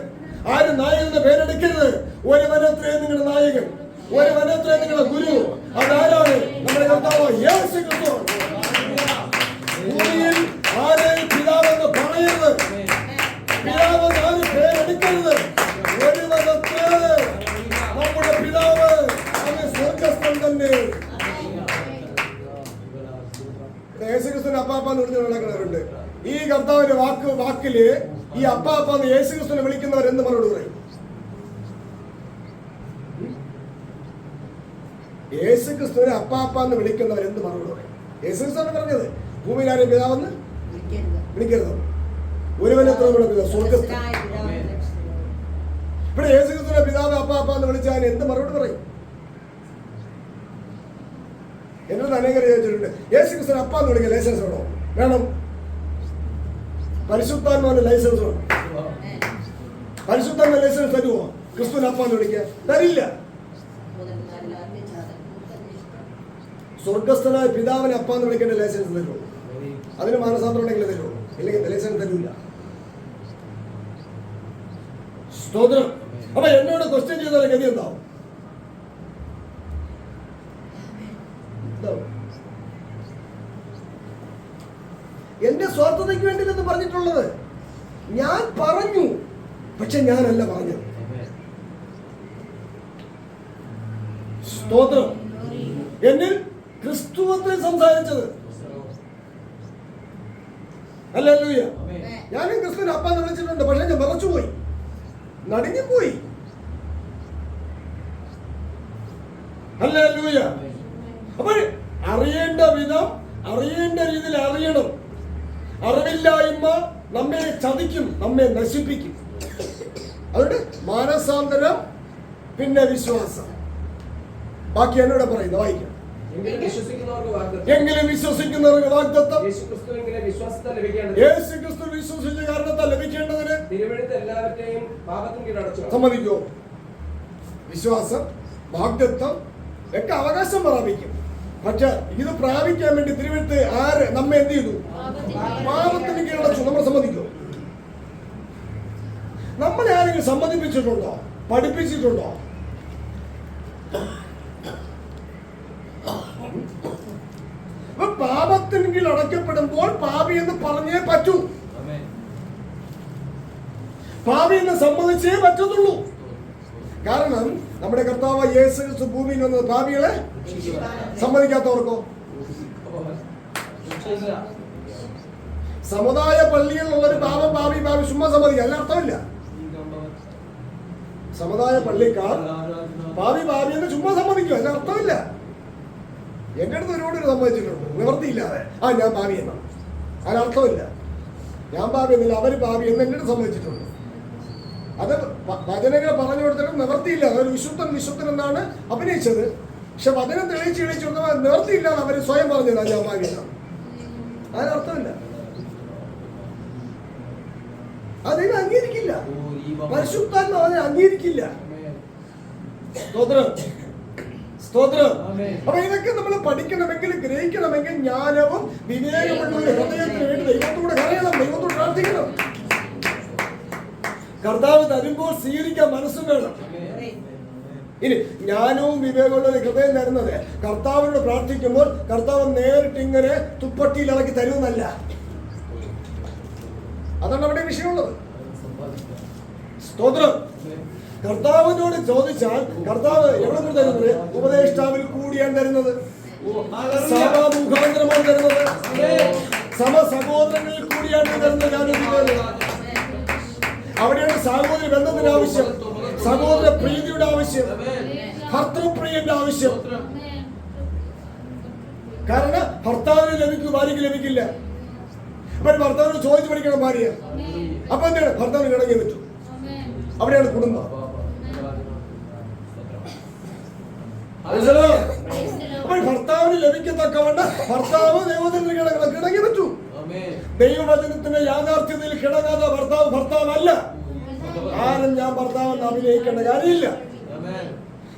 ആരും നായകൻ എന്ന് പേരെടുക്കരുത്. ഒരു വനത്രേ നിങ്ങളുടെ നായകൻ, ഒരു വനത്രേ നിങ്ങളുടെ ഗുരു. അതാരാണ്? നമ്മുടെ കർത്താവ് യേശു ക്രിസ്തു. ഭൂമിയിൽ ആരെയും പിതാവെന്ന് പറയരുത്, പിതാവെന്ന് ആരും പേരെടുക്കരുത്. ഒരു വനത്രേ നമ്മുടെ പിതാവ്, അവൻ സ്വർഗ്ഗസ്ഥൻ തന്നെ. യേശുക്രിസ്തുവിന്റെ അപ്പാപ്പാന്ന് വിളിച്ച് നടക്കുന്നവരുണ്ട്. ഈ കർത്താവിന്റെ വാക്കില് ഈ അപ്പാപ്പാന്ന് യേശുക്രിസ്തുവിനെ വിളിക്കുന്നവർ എന്ത് മറുപടി പറയും? യേശു ക്രിസ്തുവിനെ അപ്പാപ്പ എന്ന് വിളിക്കുന്നവർ എന്ത് മറുപടി പറയും? യേശു ക്രിസ്തുവാണ് പറഞ്ഞത്, ഭൂമിയിൽ ആരെയും പിതാവെന്ന് വിളിക്കരുത്, ഒരുവനെത്ര സ്വർഗത്തിൽ. ഇവിടെ യേശു ക്രിസ്തുവിനെ പിതാവ് അപ്പാപ്പ എന്ന് വിളിച്ചാൽ എന്ത് മറുപടി പറയും? എന്നോട് അനേകർ ചോദിച്ചിട്ടുണ്ട്, യേശു ക്രിസ്തുവിനെ അപ്പ എന്ന് വിളിക്കാൻ ലൈസൻസ് വേണോ? വേണം. പരിശുദ്ധാത്മാവിന്റെ ലൈസൻസ് വേണം. പരിശുദ്ധാത്മാവിന്റെ ലൈസൻസ് തരുമോ? ക്രിസ്തുവിനെ അപ്പ എന്ന് വിളിക്കാൻ തരില്ല. സ്വർഗസ്ഥനായ പിതാവിനെ അപ്പ എന്ന് വിളിക്കേണ്ട ലൈസൻസ് തരുമോ? അതിന് മാനസാന്തരം ഉണ്ടെങ്കിൽ തരുമോ? ഇല്ലെങ്കിൽ ലൈസൻസ് തരൂല. സ്തോത്രം. അപ്പൊ എന്നോട് ക്വസ്റ്റ്യൻ ചെയ്താൽ ഗതി എന്താവും? എന്റെ സ്വാർത്ഥതയ്ക്ക് വേണ്ടിയില്ലെന്ന് പറഞ്ഞിട്ടുള്ളത്. ഞാൻ പറഞ്ഞു, പക്ഷെ ഞാനല്ല പറഞ്ഞത്. സ്തോത്രം. എന്നിൽ ക്രിസ്തുവത്തിൽ സംസാരിച്ചത്. ഹല്ലേലൂയ. ഞാനും ക്രിസ്തുവിനെ അപ്പ എന്ന് വിളിച്ചിട്ടുണ്ട്, പക്ഷെ ഞാൻ മറച്ചുപോയി, നടുങ്ങിപ്പോയി. ഹല്ലേലൂയ. അപ്പോൾ അറിയേണ്ട വിധം അറിയേണ്ട രീതിയിൽ അറിയണം. അറിവില്ലായ്മ നമ്മെ ചതിക്കും, നമ്മെ നശിപ്പിക്കും. അതുകൊണ്ട് മാനസാന്തരം, പിന്നെ വിശ്വാസം. ബാക്കി എന്നോട് പറയുന്നത് വായിക്കാം. എങ്കിലും വിശ്വസിക്കുന്നവർക്ക് വാഗ്ദത്തം. യേശു ക്രിസ്തു വിശ്വസിച്ച കാരണത്താൽ ലഭിക്കേണ്ടതിന് സമ്മതിക്കോ? വിശ്വാസം, വാഗ്ദത്തം ഒക്കെ അവകാശം പ്രാപിക്കും. പക്ഷെ ഇത് പ്രാപിക്കാൻ വേണ്ടി തിരുവെടുത്ത് ആര് നമ്മെ എന്ത് ചെയ്തു? പാപത്തിന് കീഴടച്ചു. നമ്മൾ സമ്മതിക്കോ? നമ്മളെ ആരെങ്കിലും സമ്മതിപ്പിച്ചിട്ടുണ്ടോ? പഠിപ്പിച്ചിട്ടുണ്ടോ? പാപത്തിന് കീഴിൽ അടയ്ക്കപ്പെടുമ്പോൾ പാപി എന്ന് പറഞ്ഞേ പറ്റൂ. പാപി എന്ന് സമ്മതിച്ചേ പറ്റത്തുള്ളൂ. കാരണം നമ്മുടെ കർത്താവ് യേശു ക്രിസ്തു ഭൂമിയിൽ വന്നത് പാപികളെ സമ്മതിക്കാത്തവർക്കോ? സമുദായ പള്ളികളിലുള്ളൊരു പാപം പാപി ചുമ്മാ സമ്മതിക്കുക, അതിന് അർത്ഥമില്ല. സമുദായ പള്ളിക്കാർ പാപി എന്ന് ചുമ്മാ സമ്മതിക്കുക, അതിന് അർത്ഥമില്ല. എന്റെ അടുത്ത് ഒരുപാട് സമ്മതിച്ചിട്ടുണ്ട്, നിവർത്തിയില്ലാതെ. ഞാൻ പാപി എന്നാണ്, അതിനർത്ഥമില്ല. ഞാൻ പാപി എന്നില്ല, അവര് പാപി എന്ന് എന്റെ അടുത്ത് സമ്മതിച്ചിട്ടുണ്ട്. അത് വചനങ്ങൾ പറഞ്ഞു കൊടുത്തിട്ട് നിവർത്തിയില്ല. അതൊരു വിശുദ്ധൻ എന്നാണ് അഭിനയിച്ചത്. പക്ഷെ വചനം തെളിയിച്ച് നിവർത്തിയില്ലാതെ അവര് സ്വയം പറഞ്ഞത് ഞാൻ പാപി എന്നാണ്. അതിനർത്ഥമില്ല. അതിനെ അംഗീകരിക്കില്ല. പരിശുദ്ധാത്മാവ് അതിനെ അംഗീകരിക്കില്ല. സ്തോത്രം. അപ്പൊ ഇതൊക്കെ നമ്മൾ പഠിക്കണമെങ്കിൽ, ഗ്രഹിക്കണമെങ്കിൽ ജ്ഞാനവും വിവേകമുള്ള ഹൃദയത്തിന് വേണ്ടി ദൈവത്തോട് കരയണം, ദൈവത്തോട് പ്രാർത്ഥിക്കണം. കർത്താവ് തരുമ്പോൾ സ്വീകരിക്കാൻ മനസ്സും വേണം. ഇനി ജ്ഞാനവും വിവേകമുള്ള ഹൃദയം തരുന്നത് കർത്താവിനോട് പ്രാർത്ഥിക്കുമ്പോൾ കർത്താവ് നേരിട്ട് ഇങ്ങനെ തുപ്പട്ടിയിൽ ഇറക്കി തരുമെന്നല്ല. അതാണ് അവിടെ വിഷയമുള്ളത്. സ്തോത്രം. കർത്താവിനോട് ചോദിച്ചാൽ കർത്താവ് എവിടെ തരുന്നത്? ഉപദേഷ്ടാവിൽ കൂടിയാണ് തരുന്നത്, സഭാമുഖാന്തരമാണ് തരുന്നത്, സഹോദരങ്ങളിൽ കൂടിയാണ് തരുന്നത്. അവിടെയാണ് സഹോദര ബന്ധത്തിന്റെ ആവശ്യം, സഹോദര പ്രീതിയുടെ ആവശ്യം, ഭർത്തൃപ്രിയന്റെ ആവശ്യം. കാരണം ഭർത്താവിന് ലഭിക്കും, ഭാര്യയ്ക്ക് ലഭിക്കില്ല. അപ്പൊ ഭർത്താവിനോട് ചോദിച്ചു പഠിക്കണം ഭാര്യ. അപ്പൊ എന്താണ്? ഭർത്താവിന് കിടങ്ങി പറ്റും. അവിടെയാണ് കുടുംബം. അപ്പോൾ ഭർത്താവിന് ലഭിക്കത്തക്കവണ്ണം ഭർത്താവ് ദൈവത്തിന് കിടങ്ങി പറ്റൂ. ദൈവവചനത്തിന്റെ യാഥാർത്ഥ്യതയിൽ കിടങ്ങാതെ ഭർത്താവല്ല. ആരും ഞാൻ ഭർത്താവെന്ന് അഭിനയിക്കേണ്ട കാര്യമില്ല.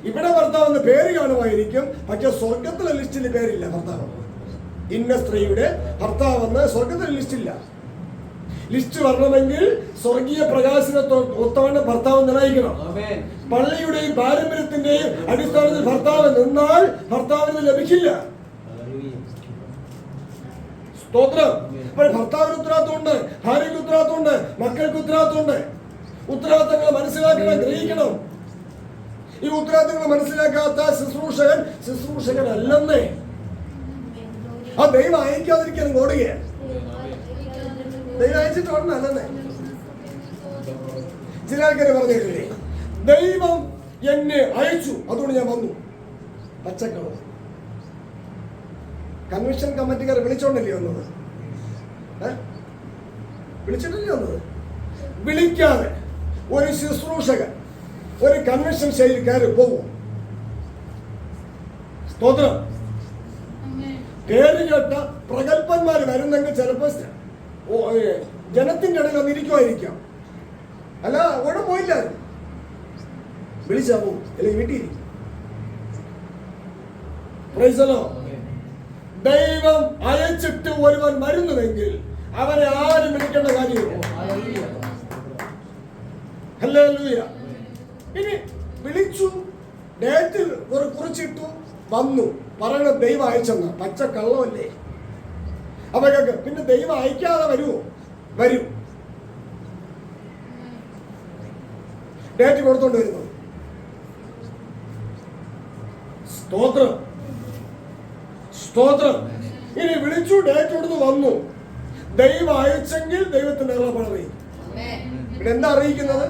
ഇവിടെ ഭർത്താവെന്ന് പേര് കാണുമായിരിക്കും, പക്ഷെ സ്വർഗത്തിലെ ലിസ്റ്റിൽ പേരില്ല. ഭർത്താവ് ഇന്ന സ്ത്രീയുടെ ഭർത്താവെന്ന് സ്വർഗത്തിലെ ലിസ്റ്റില്ല. ലിസ്റ്റ് വരണമെങ്കിൽ സ്വർഗീയ പ്രകാശനത്തൊത്തവണ്ണം ഭർത്താവ് നിർണയിക്കണം. പള്ളിയുടെയും പാരമ്പര്യത്തിന്റെയും അടിസ്ഥാനത്തിൽ ഭർത്താവ് നിന്നാൽ ഭർത്താവിന് ലഭിക്കില്ല. സ്തോത്രം. അപ്പോൾ ഭർത്താവിന് ഉത്തരവാദിത്തമുണ്ട്, ഭാര്യയ്ക്ക് ഉത്തരവാദിത്തമുണ്ട്, മക്കൾക്ക് ഉത്തരവാദിത്തമുണ്ട്. ഉത്തരവാദിത്തങ്ങൾ മനസ്സിലാക്കണം, ഗ്രഹിക്കണം. ഈ ഉത്തരവാദിത്തങ്ങൾ മനസ്സിലാക്കാത്ത ശുശ്രൂഷകനല്ലെന്നേ. ആ ദൈവം അയക്കാതിരിക്കാൻ ഓടുകയാണ്. ദൈവം അയച്ചിട്ടുണ്ടെന്നല്ലേ. ചില ആൾക്കാര് പറഞ്ഞിട്ടില്ലേ, ദൈവം എന്നെ അയച്ചു അതുകൊണ്ട് ഞാൻ വന്നു. പച്ചക്കളവ്. കൺവെൻഷൻ കമ്മിറ്റിക്കാർ വിളിച്ചോണ്ടല്ലേ വന്നത്? വിളിച്ചിട്ടല്ലേ വന്നത്? വിളിക്കാതെ ഒരു ശുശ്രൂഷകൻ ഒരു കൺവെൻഷൻ ശൈലിക്കാർ പോകും. സ്തോത്രം. പേര് കേട്ട പ്രഗത്ഭന്മാർ വരുന്നെങ്കിൽ ചിലപ്പോൾ ജനത്തിന്റെ ഇടയിൽ വന്നിരിക്കുമായിരിക്കാം. അല്ല അവിടെ പോയില്ല, വിളിച്ചാ പോവും, അല്ലെങ്കിൽ വീട്ടിൽ. ദൈവം അയച്ചിട്ട് ഒരുവൻ വരുന്നുവെങ്കിൽ അവരെ ആരും വിളിക്കേണ്ട കാര്യമില്ല. ഹല്ലേലൂയ. ഇനി വിളിച്ചു, ഡേറ്റ് കുറിച്ചിട്ടു, വന്നു, പറയണ ദൈവം അയച്ചെന്ന പച്ച കള്ളമല്ലേ? അതൊക്കെ പിന്നെ ദൈവം അയക്കാതെ വരുമോ? വരും. ഡേറ്റ് കൊടുത്തോണ്ട് വരുന്നത്. സ്തോത്രം, സ്തോത്രം. ഇനി വിളിച്ചു, ഡേറ്റ് കൊടുത്ത് വന്നു, ദൈവം അയച്ചെങ്കിൽ ദൈവത്തിന്റെ അറിയിക്കും. ഇവിടെ എന്താ അറിയിക്കുന്നത്?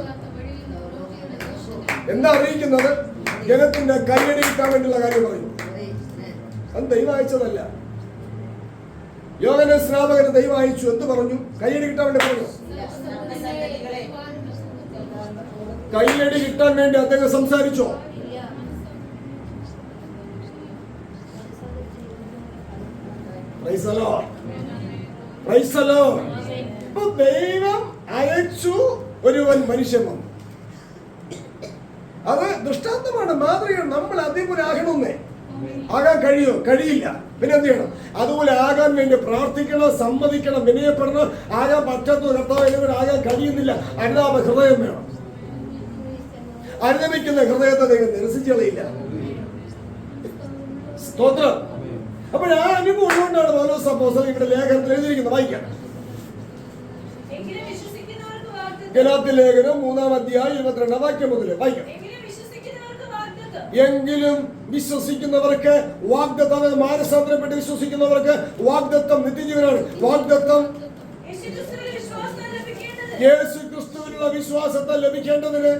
എന്താ അറിയിക്കുന്നത്? ജനത്തിന്റെ കൈയടി കിട്ടാൻ വേണ്ടിയുള്ള കാര്യം പറയും. അത് ദൈവം അയച്ചതല്ല. യോഹന്നാൻ സ്നാപകന് ദൈവം അയച്ചു. എന്ത് പറഞ്ഞു? കൈയടി കിട്ടാൻ വേണ്ടി പറഞ്ഞു. കൈയടി കിട്ടാൻ വേണ്ടി അദ്ദേഹം സംസാരിച്ചോ? ദൈവം അയച്ചു, ഒരുവൻ മനുഷ്യൻ വന്നു. അത് ദൃഷ്ടാന്തമാണ്, മാതൃകയാണ്. നമ്മൾ അതേപോലെ ആകണമെന്നേ. ആകാൻ കഴിയോ? കഴിയില്ല. പിന്നെ എന്ത് ചെയ്യണം? അതുപോലെ ആകാൻ വേണ്ടി പ്രാർത്ഥിക്കണം, സമ്മതിക്കണം, വിനയപ്പെടണം. ആകാൻ പറ്റാത്ത കർത്താവ് ആകാൻ കഴിയുന്നില്ല. അനുതാപ ഹൃദയം വേണം. അനുദമിക്കുന്ന ഹൃദയത്തെ ദൈവം നിരസിച്ചു കളയില്ല. സ്തോത്രം. അപ്പോൾ ആ അനുഭവം ഉള്ളതുകൊണ്ടാണ് പൗലോസ് അപ്പോസ്തലൻ ഇവിടെ ലേഖനത്തിൽ എഴുതിയിരിക്കുന്നത്. വായിക്കാം. ഗലാത്യ ലേഖനം 3-ാം അധ്യായം 22-ാം വാക്യം മുതൽ വായിക്കാം. എങ്കിലും വിശ്വസിക്കുന്നവർക്ക് വാഗ്ദത്തം, മാനസാന്തരപ്പെട്ട് വിശ്വസിക്കുന്നവർക്ക് വാഗ്ദത്തം നിത്യജീവനാണ്. വാഗ്ദത്തം യേശു ക്രിസ്തുവിനുള്ള വിശ്വാസത്തെ ലഭിക്കേണ്ടതിന്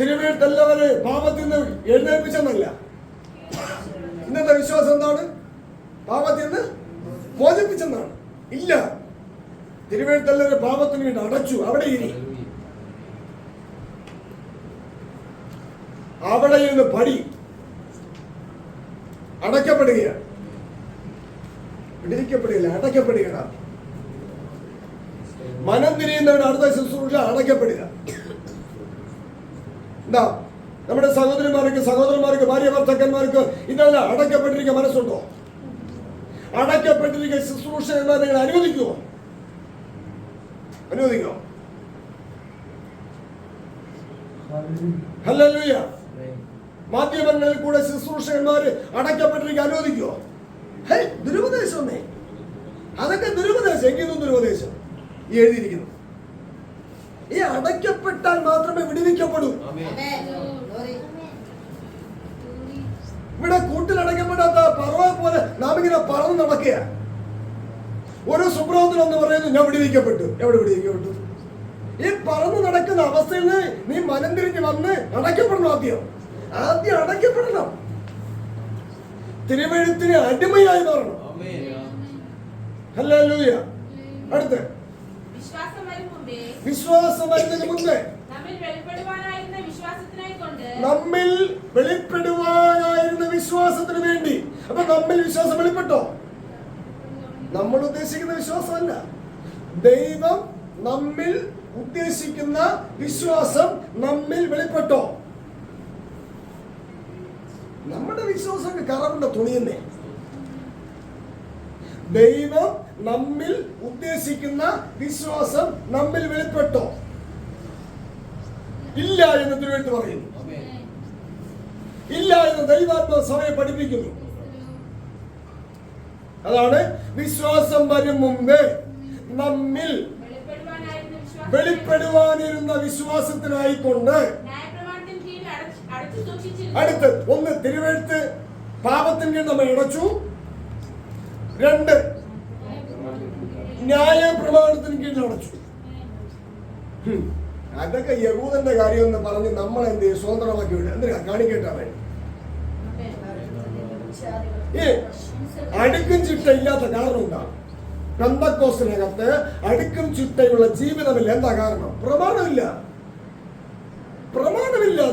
തിരുവെഴുത്തെല്ലാവരെ പാപത്തിൽ നിന്ന് എഴുന്നേൽപ്പിച്ചെന്നല്ല. ഇന്നത്തെ വിശ്വാസം എന്താണ്? പാപത്തിൽ നിന്ന് മോചിപ്പിച്ചെന്നാണ്. ഇല്ല, തിരുവെഴുത്തെല്ലാവരെ പാപത്തിന് വേണ്ടി അടച്ചു. അവിടെ ഇനി അവിടെ ഇരുന്ന് പടി അടയ്ക്കപ്പെടുകയാണ്. പിടിക്കപ്പെടുകയില്ല, അടയ്ക്കപ്പെടുകയാണ്. മനം തിരിയുന്നവരുടെ അടുത്ത ശുശ്രൂഷ അടയ്ക്കപ്പെടുക. എന്താ? നമ്മുടെ സഹോദരന്മാർക്ക് ഭാര്യ ഭർത്താക്കന്മാർക്ക് ഇന്നലെ അടയ്ക്കപ്പെട്ടിരിക്കുക മനസ്സുണ്ടോ? അടയ്ക്കപ്പെട്ടിരിക്കുക ശുശ്രൂഷകന്മാർ നിങ്ങൾ അനുവദിക്കുമോ? അനുവദിക്കുമോ? ഹല്ലേലൂയ. മാധ്യമങ്ങളിൽ കൂടെ ശുശ്രൂഷകന്മാര് അടയ്ക്കപ്പെട്ടിരിക്കുക അനുവദിക്കുമോ? ദുരുപദേശമേ, അതൊക്കെ ദുരുപദേശം. എങ്കിലും ദുരുപദേശം ഈ എഴുതിയിരിക്കുന്നു. ഈ അടയ്ക്കപ്പെട്ടാൽ മാത്രമേ വിടുവിക്കപ്പെടൂ. ഇവിടെ കൂട്ടിലടയ്ക്കപ്പെടാത്ത പറവ പോലെ നാം ഇങ്ങനെ പറന്ന് നടക്കുക. ഒരു സുബ്രഹ്മണ്യൻ പറയുന്നു ഞാൻ വിടുവിക്കപ്പെട്ടു. എവിടെ വിടുവിക്കപ്പെട്ടു? ഈ പറന്ന് നടക്കുന്ന അവസ്ഥയിൽ നീ മനം തിരിഞ്ഞ് വന്ന് അടയ്ക്കപ്പെടണം. ആദ്യം അടയ്ക്കപ്പെടണം. തിരുവെഴുത്തിന് അടിമയായി മാറണം. ഹല്ലേലൂയ. അടുത്ത് വിശ്വാസം വരുന്നതിന് മുമ്പേ നമ്മിൽ വെളിപ്പെടുവാനായിരുന്ന വിശ്വാസത്തിന് വേണ്ടി. അപ്പൊ നമ്മിൽ വിശ്വാസം വെളിപ്പെട്ടോ? നമ്മൾ ഉദ്ദേശിക്കുന്ന വിശ്വാസമല്ല, ദൈവം നമ്മിൽ ഉദ്ദേശിക്കുന്ന വിശ്വാസം നമ്മിൽ വെളിപ്പെട്ടോ? നമ്മുടെ വിശ്വാസം കറവുണ്ട തുണിയെന്നേ. ദൈവം നമ്മിൽ ഉദ്ദേശിക്കുന്ന വിശ്വാസം നമ്മിൽ വെളിപ്പെട്ടോ? ഇല്ല എന്ന് തിരുവെഴുത്ത് പറയുന്നു. ഇല്ല എന്ന് ദൈവാത്മ സഭയെ പഠിപ്പിക്കുന്നു. അതാണ് വിശ്വാസം വരും മുമ്പേ നമ്മിൽ വെളിപ്പെടുവാനിരുന്ന വിശ്വാസത്തിനായിക്കൊണ്ട്. അടുത്ത് ഒന്ന്, തിരുവെഴുത്ത് പാപത്തിന് കീഴിൽ നമ്മൾ അടച്ചു. 2, ന്യായ പ്രമാണത്തിന് കീഴിൽ അടച്ചു. അതൊക്കെ യഹൂദന്റെ കാര്യം എന്ന് പറഞ്ഞ് നമ്മൾ എന്ത് ചെയ്യും? സ്വതന്ത്രമാക്കി വിടുക. എന്തിനാ? കാണിക്കേണ്ട വേണ്ടി. ഈ അടുക്കും ചിട്ട ഇല്ലാത്ത കാരണം എന്താണ്? പെന്തക്കോസ്തിനകത്ത് അടുക്കും ചിട്ടയുള്ള ജീവിതമില്ല. എന്താ കാരണം? പ്രമാണമില്ല,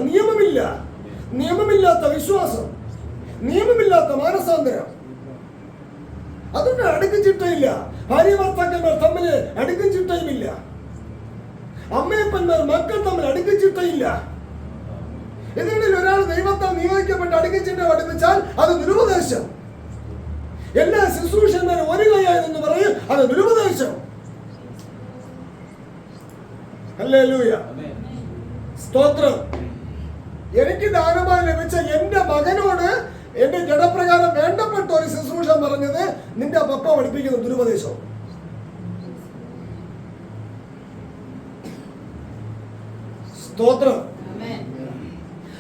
നിയമമില്ല, നിയമമില്ലാത്ത വിശ്വാസം, നിയമമില്ലാത്ത മാനസാന്തരം. അതുകൊണ്ട് അടുക്കും ചിട്ടയില്ല. ഭാര്യ ഭർത്താക്കന്മാർ തമ്മിൽ അടുക്കും ചിട്ടയുമില്ല. അമ്മയപ്പന്മാർ മക്കൾ തമ്മിൽ അടുക്കും ചിട്ടയില്ല. ഇതിനിടയിൽ ഒരാൾ ദൈവത്താൽ നിയോഗിക്കപ്പെട്ട് അടുക്കും ചിട്ട പഠിപ്പിച്ചാൽ അത് ദുരുപദേശം. എല്ലാ ശുശ്രൂഷന്മാരും ഒരു കൈയായെന്ന് പറയും, അത് ദുരുപദേശം. ഹല്ലേലൂയ, സ്തോത്രം. എനിക്ക് ദാനമായി ലഭിച്ച എന്റെ മകനോട് എന്റെ ജഡപ്രകാരം വേണ്ടപ്പെട്ട ഒരു ശുശ്രൂഷ പറഞ്ഞത് നിന്റെ പപ്പ പഠിപ്പിക്കുന്ന ദുരുപദേശം. സ്തോത്രം.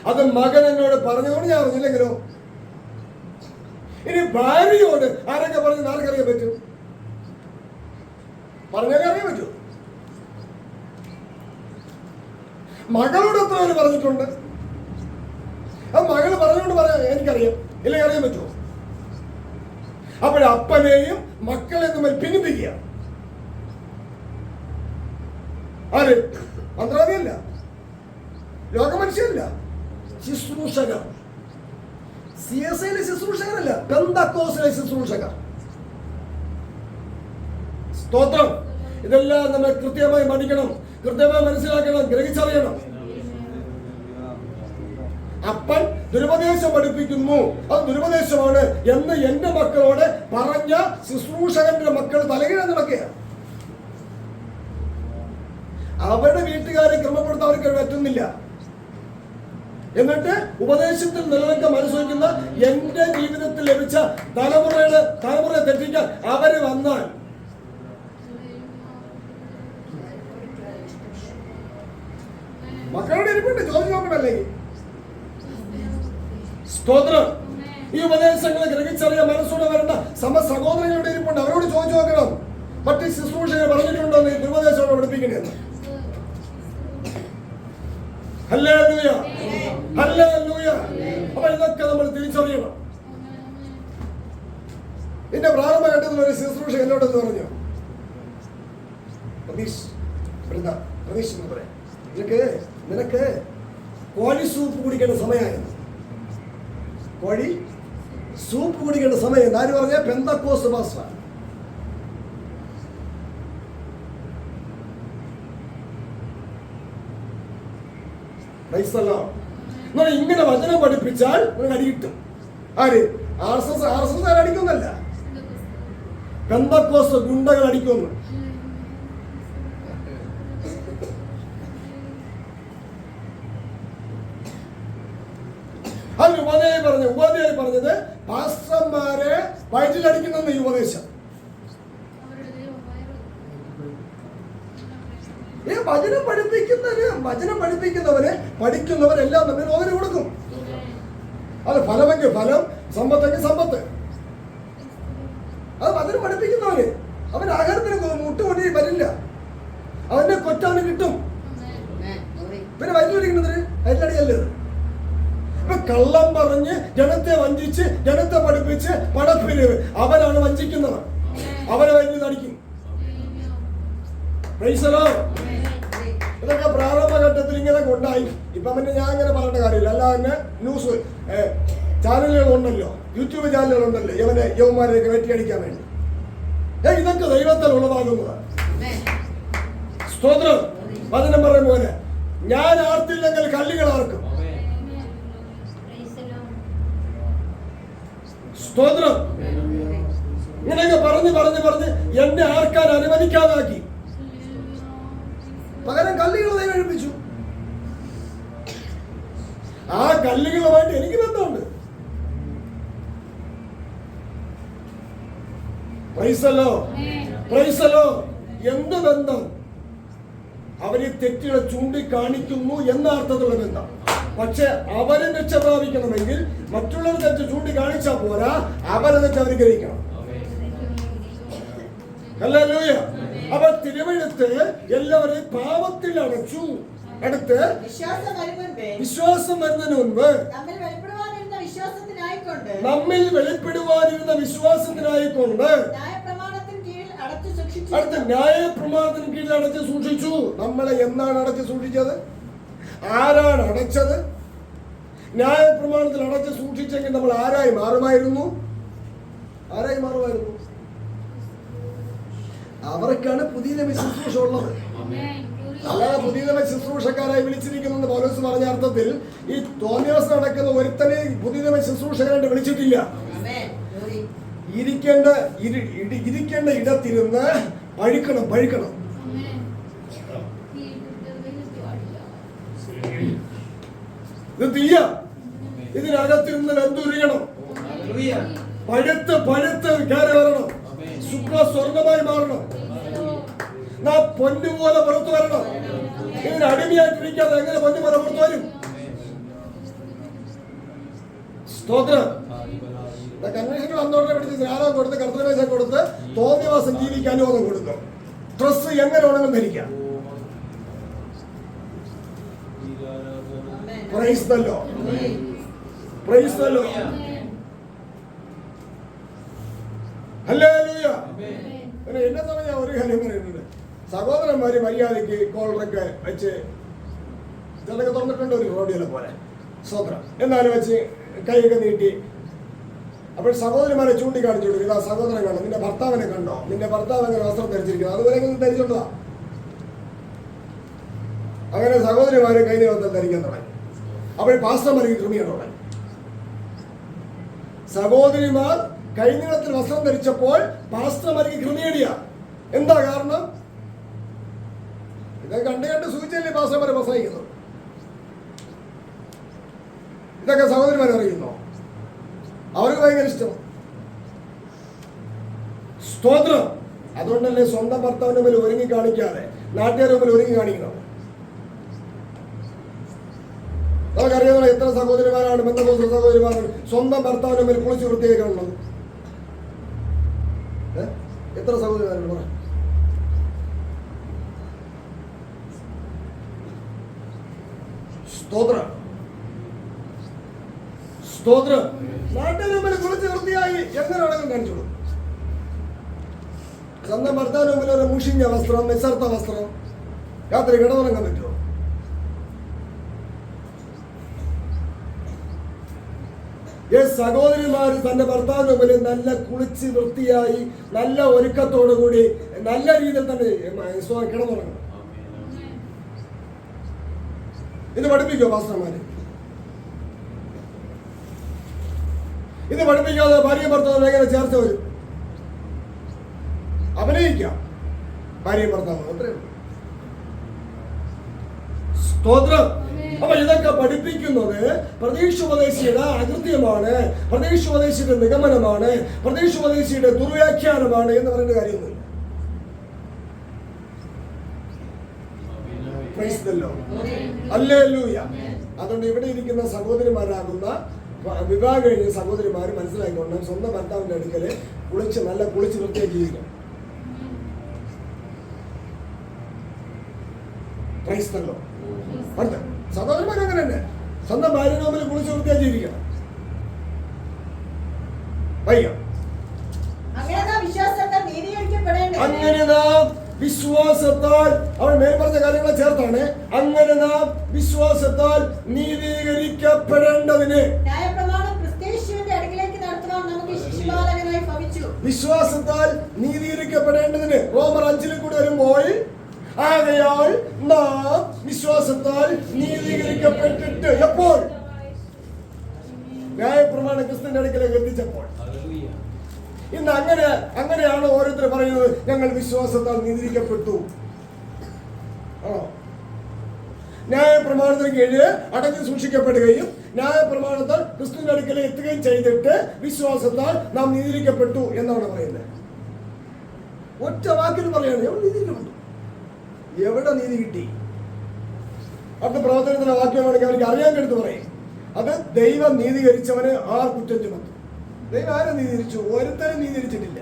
അത് മകൻ എന്നോട് പറഞ്ഞതുകൊണ്ട് ഞാൻ അറിഞ്ഞില്ലെങ്കിലോ? ഇനി ഭാര്യയോട് ആരൊക്കെ പറഞ്ഞത് ആർക്കറിയാൻ പറ്റും? പറഞ്ഞാലേ അറിയാൻ പറ്റൂ. മകളോട് എത്ര പേര് പറഞ്ഞിട്ടുണ്ട്? ആ മകള് പറഞ്ഞുകൊണ്ട് പറയാൻ എനിക്കറിയാം, ഇല്ലെങ്കിൽ അറിയാൻ പറ്റുമോ? അപ്പോഴപ്പനെയും മക്കളെ തമ്മിൽ ഭിന്നിപ്പിക്കുക. ആര്? മന്ത്രവാദിയല്ല, ലോകമനുഷ്യരല്ല, ശുശ്രൂഷകർ. CSIയിലെ ശുശ്രൂഷകരല്ല, പെന്തക്കോസ്തിലെ ശുശ്രൂഷകർ. സ്തോത്രം. ഇതെല്ലാം നമ്മൾ കൃത്യമായി പഠിക്കണം, കൃത്യമായി മനസ്സിലാക്കണം, ഗ്രഹിച്ചറിയണം. അപ്പൻ ദുരുപദേശം പഠിപ്പിക്കുന്നു, അത് ദുരുപദേശമാണ് എന്ന് എന്റെ മക്കളോട് പറഞ്ഞ ശുശ്രൂഷകന്റെ മക്കൾ തലകീഴ നടക്കുകയാണ്. അവരുടെ വീട്ടുകാരെ ക്രമപ്പെടുത്താൻ അവർക്ക് പറ്റുന്നില്ല. എന്നിട്ട് ഉപദേശത്തിൽ നിലനിൽക്കാൻ മനസ്സുവെക്കുന്ന എന്റെ ജീവിതത്തിൽ ലഭിച്ച തലമുറയെ തെറ്റിക്കാൻ അവര് വന്നാൽ മക്കളോട് ഇരിപ്പുണ്ട്, ചോദിച്ചു നോക്കണല്ലേ? സ്തോത്രം. ഈ ഉപദേശങ്ങളെ ഗ്രഹിച്ചറിയാൻ മനസ്സോടെ വരേണ്ട സഹോദരങ്ങളുടെ ഇരിപ്പുണ്ട്, അവരോട് ചോദിച്ചു നോക്കണം. മറ്റ് ശുശ്രൂഷകൾ പറഞ്ഞിട്ടുണ്ടോ ഈ ദുരുപദേശത്തോടെ പഠിപ്പിക്കണേന്ന്? Hallelujah, hallelujah. അപ്പൊ ഇതൊക്കെ നമ്മൾ തിരിച്ചറിയണം. എന്റെ പ്രാരംഭഘട്ടത്തിൽ ഒരു ശുശ്രൂഷ എന്നോടെന്ന് പറഞ്ഞു, പ്രതീഷ് എന്ന് പറയാം, നിനക്ക് കോഴി സൂപ്പ് കുടിക്കേണ്ട സമയമായിരുന്നു. കോഴി സൂപ്പ് കുടിക്കേണ്ട സമയം. ആര് പറഞ്ഞ? Pentecost pastor. ഇങ്ങനെ വചനം പഠിപ്പിച്ചാൽ നിങ്ങൾക്ക് അടി കിട്ടും. ആര്? RSS അടിക്കുന്നല്ല, പെന്തക്കോസ്ത് ഗുണ്ടകൾ അടിക്കുന്നു. അത് ഉപാധ്യായി പറഞ്ഞത് പാസ്റ്റർമാരെ വയറ്റിലടിക്കുന്ന ഈ ഉപദേശം. വചനം പഠിപ്പിക്കുന്നവര് പഠിക്കുന്നവരെല്ലാം തമ്മിൽ ഓഹരി കൊടുക്കും. അത് ഫലമെങ്കിൽ ഫലം, സമ്പത്തെങ്കിൽ സമ്പത്ത്. അത് വചനം പഠിപ്പിക്കുന്നവര് അവൻ ആഹാരത്തിന് മുട്ടുകൊണ്ടി വരില്ല, അവന്റെ കൊറ്റാണ് കിട്ടും. പിന്നെ വയറ്റിലടിക്കുന്നതിന് വയറ്റിലടിയല്ലത്. ഇപ്പൊ കള്ളം പറഞ്ഞ് ജനത്തെ വഞ്ചിച്ച് ജനത്തെ പഠിപ്പിച്ച് പടപ്പിന് അവനാണ് വഞ്ചിക്കുന്നവൻ, അവനെ വയറ്റിലടിക്കും. ഇതൊക്കെ പ്രാരംഭഘട്ടത്തിൽ ഇങ്ങനെ ഉണ്ടായി. ഇപ്പൊ പിന്നെ ഞാൻ അങ്ങനെ പറയേണ്ട കാര്യമില്ല. അല്ലാതെ തന്നെ ന്യൂസ് ചാനലുകളുണ്ടല്ലോ, യൂട്യൂബ് ചാനലുകളുണ്ടല്ലോ യവന്മാരെയൊക്കെ വെട്ടിയടിക്കാൻ വേണ്ടി. ഇതൊക്കെ ദൈവത്താൽ ഉളവാകുന്നതാണ്. സ്തോത്രം. വചനം പറയും പോലെ ഞാൻ ആർത്തില്ലെങ്കിൽ കല്ലുകൾ ആർക്കും. സ്തോത്രം. ഇങ്ങനെയൊക്കെ പറഞ്ഞ് എന്നെ ആർക്കാൻ അനുവദിക്കാതാക്കി. പകരം കല്ലുകൾ ദൈവം എഴുപ്പിച്ചു. ആ കല്ലുകളുമായിട്ട് എനിക്ക് ബന്ധമുണ്ട്. പ്രൈസലോ. എന്ത് ബന്ധം? അവര് തെറ്റുകളെ ചൂണ്ടിക്കാണിക്കുന്നു എന്ന അർത്ഥത്തിലുള്ള ബന്ധം. പക്ഷെ അവരെ രക്ഷ പ്രാപിക്കണമെങ്കിൽ മറ്റുള്ളവർ തെറ്റ് ചൂണ്ടിക്കാണിച്ചാൽ പോരാ, അവരെ തെറ്റ് അവർ ഗ്രഹിക്കണം. ഹല്ലേലൂയ. അപ്പൊ തിരുവെഴുത്ത് എല്ലാവരെയും പാപത്തിൽ അടച്ചു. അടുത്ത് വിശ്വാസം വരുന്നതിന് മുൻപ് നമ്മിൽ വെളിപ്പെടുവാനിരുന്ന വിശ്വാസത്തിനായിക്കൊണ്ട് അടുത്ത ന്യായപ്രമാണത്തിന് കീഴിൽ അടച്ചു സൂക്ഷിച്ചു. നമ്മളെ എന്നാണ് അടച്ചു സൂക്ഷിച്ചത്? ആരാണ് അടച്ചത്? ന്യായപ്രമാണത്തിൽ അടച്ചു സൂക്ഷിച്ചെങ്കിൽ നമ്മൾ ആരായി മാറുമായിരുന്നു? അവർക്കാണ് പുതിയ നിയമ ശുശ്രൂഷ ഉള്ളത്. അല്ലാതെ പുതിയ നിയമ ശുശ്രൂഷക്കാരായി വിളിച്ചിരിക്കുന്നത് പൗലോസ് പറഞ്ഞ അർത്ഥത്തിൽ ഈ തോന്നിയവസ്ഥ നടക്കുന്ന ഒരുത്തനെ പുതിയ നിയമ ശുശ്രൂഷകരായിട്ട് വിളിച്ചിട്ടില്ല. ഇരിക്കേണ്ട ഇടത്തിരുന്ന് പഴുക്കണം. ഇത് തീയ, ഇതിനകത്തിരുന്ന് വെന്തുരുകണം, പഴുത്ത് കയറി വരണം, ശുക്ല സ്വർഗമായി മാറണം, നാം പൊന്നുപോലെ പുറത്തു വരണം. ഇതിന് അടിമയായിട്ടിരിക്കാതെ എങ്ങനെ പൊന്നുപോലെ പുറത്തു വരും? സ്തോത്രം. കൺവെൻഷനിൽ വന്നോട്ടെ പിടിച്ച് സ്നാനം കൊടുത്ത് കർത്തവ്യം കൊടുത്ത് തോന്നിയവാസം ജീവിക്കാൻ അനുവാദം കൊടുക്കും. ഡ്രസ് എങ്ങനെ വേണമെങ്കിലും ധരിക്കാം. Praise the lord. ഹല്ലേലൂയ. എന്നെ സമയം ഞാൻ ഒരു കാര്യം പറയുന്നുണ്ട്. സഹോദരന്മാര് മര്യാദയ്ക്ക് കോളറൊക്കെ വെച്ച് ചിലതൊക്കെ തുറന്നിട്ടുണ്ട് ഒരു റോഡിലെ പോലെ സ്വത്രം എന്നാലും വെച്ച് കൈയൊക്കെ നീട്ടി. അപ്പോൾ സഹോദരിമാരെ ചൂണ്ടിക്കാണിച്ചു കൊടുക്കും, ഇതാ സഹോദരൻ കണ്ടോ, നിന്റെ ഭർത്താവിനെ കണ്ടോ, നിന്റെ ഭർത്താവ് അങ്ങനെ വസ്ത്രം ധരിച്ചിരിക്കുന്നത്, അതുപോലെ ധരിച്ചോണ്ടാ. അങ്ങനെ സഹോദരിമാരെ കൈ വസ്ത്രം ധരിക്കാൻ തുടങ്ങി. അപ്പോൾ പാസ്റ്റർമാർക്ക് ക്രമീകരണം തുടങ്ങി. സഹോദരിമാർ കൈനീളത്തിൽ വസ്ത്രം ധരിച്ചപ്പോൾ പാസ്റ്റർമാർക്ക് ക്രമീകരിയ. എന്താ കാരണം? ഇതൊക്കെ കണ്ട് സൂചിച്ചല്ലേ പാസ്റ്റർമാരെ പ്രസംഗിക്കുന്നത്. ഇതൊക്കെ സഹോദരിമാർ അറിയുന്നോ? അവർക്ക് ഭയങ്കര ഇഷ്ടം. സ്തോത്രം. അതുകൊണ്ടല്ലേ സ്വന്തം ഭർത്താവിന്റെ മുമ്പിൽ ഒരുങ്ങി കാണിക്കാതെ നാട്ടുകാരുടെ മുമ്പിൽ ഒരുങ്ങി കാണിക്കണം. നമുക്കറിയാവുന്ന എത്ര സഹോദരിമാരാണ്, ബന്ധുക്കൾ സഹോദരിമാരാണ് സ്വന്തം ഭർത്താവിന്റെ മുമ്പിൽ കുളിച്ച് വൃത്തിയായി കാണുന്നത്? എത്ര സഹോദരിമാരാണ്? പറ. സ്തോത്രം. നാട്ടിൽ കുളിച്ച് വൃത്തിയായി എങ്ങനെ വേണമെങ്കിലും കാണിച്ചോളൂ. സ്വന്തം ഭർത്താവിന് മുമ്പിൽ ഒരു മുഷിഞ്ഞ വസ്ത്രം, നിസ്സർത്ത വസ്ത്രം, രാത്രി കിടന്നുറങ്ങാൻ പറ്റുമോ? സഹോദരിമാര് തന്റെ ഭർത്താവിന് മുമ്പിൽ നല്ല കുളിച്ച് വൃത്തിയായി നല്ല ഒരുക്കത്തോടു കൂടി നല്ല രീതിയിൽ തന്നെ കിടന്നുറങ്ങണം. ഇത് പഠിപ്പിക്കോ പാസ്റ്റർമാര്? ഇത് പഠിപ്പിക്കാതെ ഭാര്യ ഭർത്താവ് എങ്ങനെ ചേർച്ച വരും? അഭിനയിക്കാം ഭാര്യ ഭർത്താവ്, അത്രേ ഉള്ളൂ. സ്തോത്രം. അപ്പൊ ഇതൊക്കെ പഠിപ്പിക്കുന്നത് പ്രതീക്ഷോപദേശിയുടെ അകൃത്യമാണ്, പ്രതീക്ഷോപദേശിയുടെ നിഗമനമാണ്, പ്രതീക്ഷോപദേശിയുടെ ദുർവ്യാഖ്യാനമാണ് എന്ന് പറയുന്ന കാര്യമൊന്നുമില്ല. ഹല്ലേലൂയ. അതുകൊണ്ട് ഇവിടെ ഇരിക്കുന്ന സഹോദരിമാരാകുന്ന വിവാഹം കഴിഞ്ഞ സഹോദരിമാർ മനസ്സിലാക്കിക്കൊണ്ട് സ്വന്തം ഭർത്താവിന്റെ അടുക്കല് നല്ല കുളിച്ച് വൃത്തിയാക്കി ജീവിക്കണം. സഹോദരന്മാർ അങ്ങനെ തന്നെ സ്വന്തം ഭാര്യയുടെ മുമ്പിൽ കുളിച്ച് വൃത്തിയാക്കി ജീവിക്കണം. അങ്ങനെ നാം വിശ്വാസത്താൽ, അവൻ മേൽ പറഞ്ഞ കാര്യങ്ങളെ ചേർത്താണ്, അങ്ങനെ നാം വിശ്വാസത്താൽ നീതീകരിക്കപ്പെടേണ്ടതിന്. വിശ്വാസത്താൽ നീതീകരിക്കപ്പെടേണ്ടതിന് റോമർ 5 കൂടി വരുമ്പോൾ, ആകയാൽ നാം വിശ്വാസത്താൽ നീതീകരിക്കപ്പെട്ടിട്ട് എപ്പോൾ? ന്യായപ്രമാണ ക്രിസ്തുവിന്റെ അടുക്കലേക്ക് എത്തിച്ചപ്പോൾ. ഇന്ന് അങ്ങനെയാണ് ഓരോരുത്തർ പറയുന്നത്, ഞങ്ങൾ വിശ്വാസത്താൽ നീതീകരിക്കപ്പെട്ടു. ന്യായപ്രമാണത്തിന് കീഴിൽ അടഞ്ഞു സൂക്ഷിക്കപ്പെടുകയും ന്യായപ്രമാണത്താൽ ക്രിസ്തുവിന്റെ അടുക്കലേക്ക് എത്തുകയും ചെയ്തിട്ട് വിശ്വാസത്താൽ നാം നീതീകരിക്കപ്പെട്ടു എന്നാണ് പറയുന്നത്. ഒറ്റ വാക്കിൽ പറയാണ്, എവിടെ നീതീകരിക്കപ്പെട്ടു? എവിടെ നീതി കിട്ടി? അടുത്ത പ്രവർത്തനത്തിലെ വാക്യമാണെങ്കിൽ അവർക്ക് അറിയാൻ എടുത്ത് പറയും, അത് ദൈവം നീതീകരിച്ചവന് ആർ കുറ്റം ചുമത്തും. ദൈവം ആരെ നീതീകരിച്ചു? ഒരുത്തരും നീതീകരിച്ചിട്ടില്ല.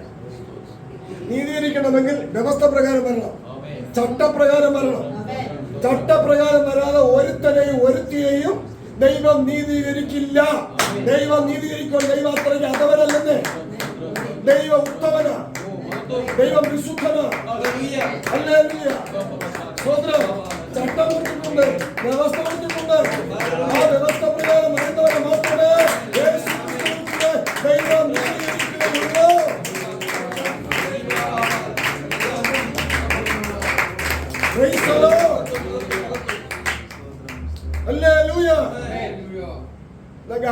നീതീകരിക്കണമെങ്കിൽ വ്യവസ്ഥ പ്രകാരം വരണം, ചട്ടപ്രകാരം വരണം. ചട്ടപ്രകാരം വരാതെ ഒരുത്തനെയും ഒരുത്തിയെയും ദൈവം നീതീകരിക്കില്ല. ദൈവം നീതീകരിക്കും. ദൈവം അത്രയ്ക്ക് അധവനല്ലെന്ന്. ദൈവം ഉത്തമനാ. ദൈവം വിശുദ്ധനാ. ഹല്ലേലൂയ. സ്തോത്രം. ചട്ടം കൊടുത്തിട്ടുണ്ട്, വ്യവസ്ഥ കൊടുത്തിട്ടുണ്ട്. ആ വ്യവസ്ഥ പ്രകാരം വരുന്നവരെ മാത്രമേ യേശു ക്രിസ്തുവിനെ ദൈവം നീതീകരിക്കുകയുള്ളൂ. Praise the Lord. ഹല്ലേലൂയ.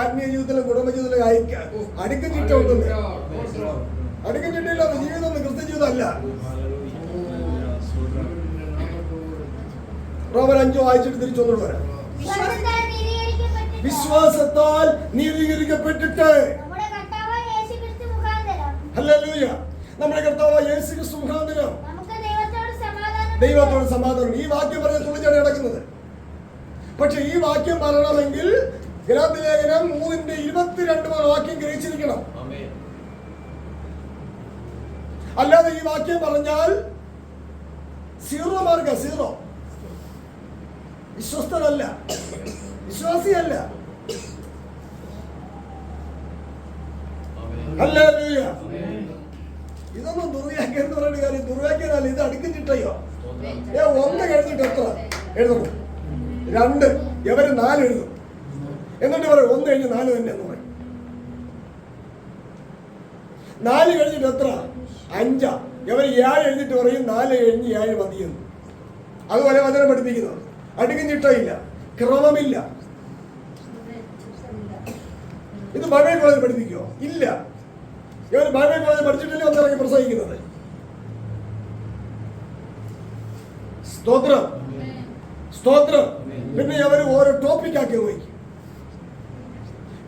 ആത്മീയ ജീവിതത്തിലും കുടുംബ ജീവിതത്തിലും അടുക്കും ചിട്ട ഉണ്ടെന്ന്. അടുക്കും ചിട്ടയില്ലാത്ത ജീവിതം ക്രിസ്ത്യ ജീവിതം അല്ല. റോമർ 5 വായിച്ചിട്ട് തിരിച്ചൊന്നുകൂടെ വരാം. വിശ്വാസത്താൽ നീതീകരിക്കപ്പെട്ടിട്ട് ഹല്ലേലൂയ നമ്മുടെ കർത്താവായ യേശു ക്രിസ്തു മുഖാന്തരം ദൈവത്തോട് സമാധാനം. ഈ വാക്യം പറഞ്ഞ തുള്ളിച്ചാടി നടക്കുന്നത്. പക്ഷെ ഈ വാക്യം പറയണമെങ്കിൽ ഗലാത്യ ലേഖനം 3:22 വാക്യം ഗ്രഹിച്ചിരിക്കണം. അല്ലാതെ ഈ വാക്യം പറഞ്ഞാൽ സീറോ മാർക്ക. സീറോ. വിശ്വസ്തനല്ല, വിശ്വാസിയല്ല. ഹല്ലേലൂയ. ഇതൊന്നും ദുർവ്യാഖ്യാനം എന്ന് പറയുന്ന കാര്യം ദുർവ്യാഖ്യാനല്ല. ഇത് അടുക്കും ചിട്ടയോ. 1 കഴിഞ്ഞിട്ട് എത്ര എഴുതണം? 2. ഇവര് 4 എഴുതും. എന്നിട്ട് പറയും 1 കഴിഞ്ഞ് 4 തന്നെ എന്ന് പറയും. 4 കഴിഞ്ഞിട്ട് എത്ര? 5. ഇവര് 7 എഴുതിട്ട് പറയും 4 കഴിഞ്ഞ് 7 മതിയെന്ന്. അതുപോലെ വചനം പഠിപ്പിക്കുന്നത് അടുക്കും ചിട്ടയില്ല, ക്രമമില്ല. ഇത് ബൈബിൾ കോളേജിൽ പഠിപ്പിക്കുമോ? ഇല്ല. ഇവർ ബൈബിൾ കോളേജിൽ പഠിച്ചിട്ടില്ല വന്നിറങ്ങി പ്രസംഗിക്കുന്നത്. സ്തോത്രം, സ്തോത്രം. പിന്നെ അവർ ഓരോ ടോപ്പിക്കാക്കി വഹിക്കും.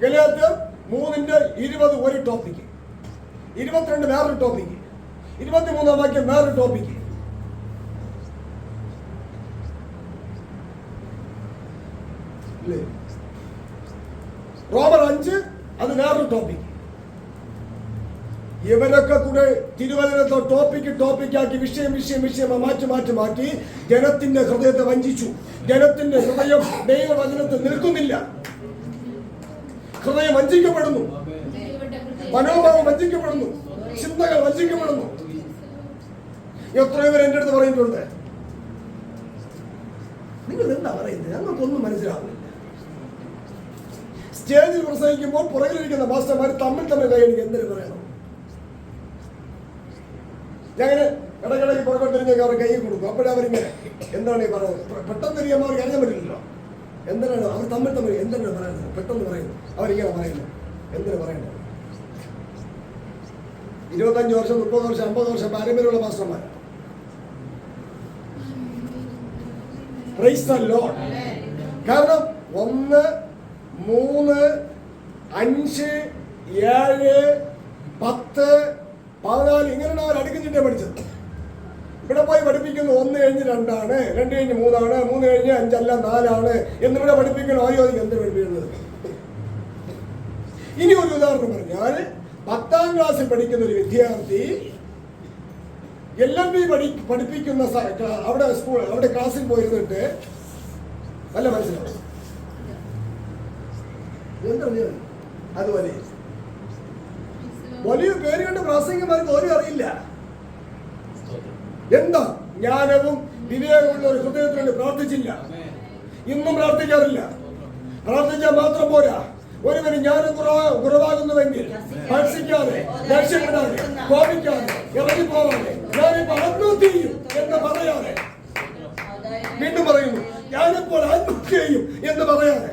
ഗലാത്യർ 3:20 ഒരു ടോപ്പിക്ക്, 22 വേറൊരു ടോപ്പിക്ക്, 23 വാക്യം വേറൊരു ടോപ്പിക്ക്. റോമർ 5 അത് വേറൊരു ടോപ്പിക്ക്. ഇവരൊക്കെ കൂടെ തിരുവചനത്തെ ടോപ്പിക്കാക്കി വിഷയം മാറ്റി ജനത്തിന്റെ ഹൃദയത്തെ വഞ്ചിച്ചു. ജനത്തിന്റെ ഹൃദയം ദൈവവചനത്തിൽ നിൽക്കുന്നില്ല. ഹൃദയം വഞ്ചിക്കപ്പെടുന്നു, മനോഭാവം വഞ്ചിക്കപ്പെടുന്നു, ചിന്തകൾ വഞ്ചിക്കപ്പെടുന്നു. എത്രയോ പേർ എൻ്റെ അടുത്ത് പറഞ്ഞിട്ടുണ്ട്, നിങ്ങൾ എന്താ പറയുന്നത്, ഞങ്ങൾക്കൊന്നും മനസ്സിലാവുന്നില്ല. സ്റ്റേജിൽ പ്രസംഗിക്കുമ്പോൾ പുറകിലിരിക്കുന്ന മാസ്റ്റർമാർ തമ്മിൽ കൈയടിക്കും. എന്തിനു പറയണം? ഞങ്ങനെ ഇടയ്ക്കിടയ്ക്ക് പുറകോട്ട് തിരിഞ്ഞൊക്കെ അവർ കൈ കൊടുക്കും. അപ്പോഴവരിങ്ങനെ എന്താണ് ഈ പറയുന്നത്? പെട്ടെന്ന് തിരിയുമ്പോൾ അവർക്ക് അറിയാൻ പറ്റില്ലല്ലോ. എന്തിനാണ് അവർ തമ്മിൽ എന്തിനാണ് പറയുന്നത്? പെട്ടെന്ന് പറയുന്നു. അവരിങ്ങനെ പറയുന്നു. എന്തിനു പറയുന്നത്? 25 വർഷം 30 വർഷം 50 വർഷം പാരമ്പര്യമുള്ള മാസ്റ്റർമാരാണ്. Praise the Lord. കാരണം 1, 3, 5, 7, 10, 14 ഇങ്ങനെയാണ് അവർ അടുക്കും ചിട്ട പഠിച്ചത്. ഇവിടെ പോയി പഠിപ്പിക്കുന്നു 1 കഴിഞ്ഞ് 2 ആണ്, 2 കഴിഞ്ഞ് 3 ആണ്, 3 കഴിഞ്ഞ് 5 അല്ല 4 ആണ് എന്നിവിടെ പഠിപ്പിക്കണം. ആയോധിക്ക് എന്ത് പഠിപ്പിക്കുന്നത്? ഇനി ഒരു ഉദാഹരണം പറഞ്ഞാൽ 10ാം ക്ലാസ്സിൽ പഠിക്കുന്ന ഒരു വിദ്യാർത്ഥി LLB പഠിപ്പിക്കുന്ന അവിടെ ക്ലാസ്സിൽ പോയിരുന്നിട്ട് നല്ല മനസ്സിലാവും. അതുപോലെ വലിയ പേര് കണ്ട് പ്രാസംഗികന്മാർക്ക് ഒരു അറിയില്ല. എന്താ ജ്ഞാനവും വിവേകമുള്ള ഒരു ഹൃദയത്തിൽ വേണ്ടി പ്രാർത്ഥിച്ചില്ല, ഇന്നും പ്രാർത്ഥിക്കാറില്ല. പ്രാർത്ഥിച്ചാൽ മാത്രം പോരാ, ഒരുവന് ജ്ഞാനം കുറവാകുന്നുവെങ്കിൽ ഭക്ഷിക്കാതെ, ലക്ഷ്യപ്പെടാതെ, കോപിക്കാതെ, ഇറങ്ങിപ്പോവാതെ, ഞാനിപ്പോൾ ആത്മഹത്യ ചെയ്യും എന്ന് പറയാതെ, വീണ്ടും പറയുന്നു ഞാനിപ്പോൾ ആത്മഹത്യ ചെയ്യും എന്ന് പറയാതെ,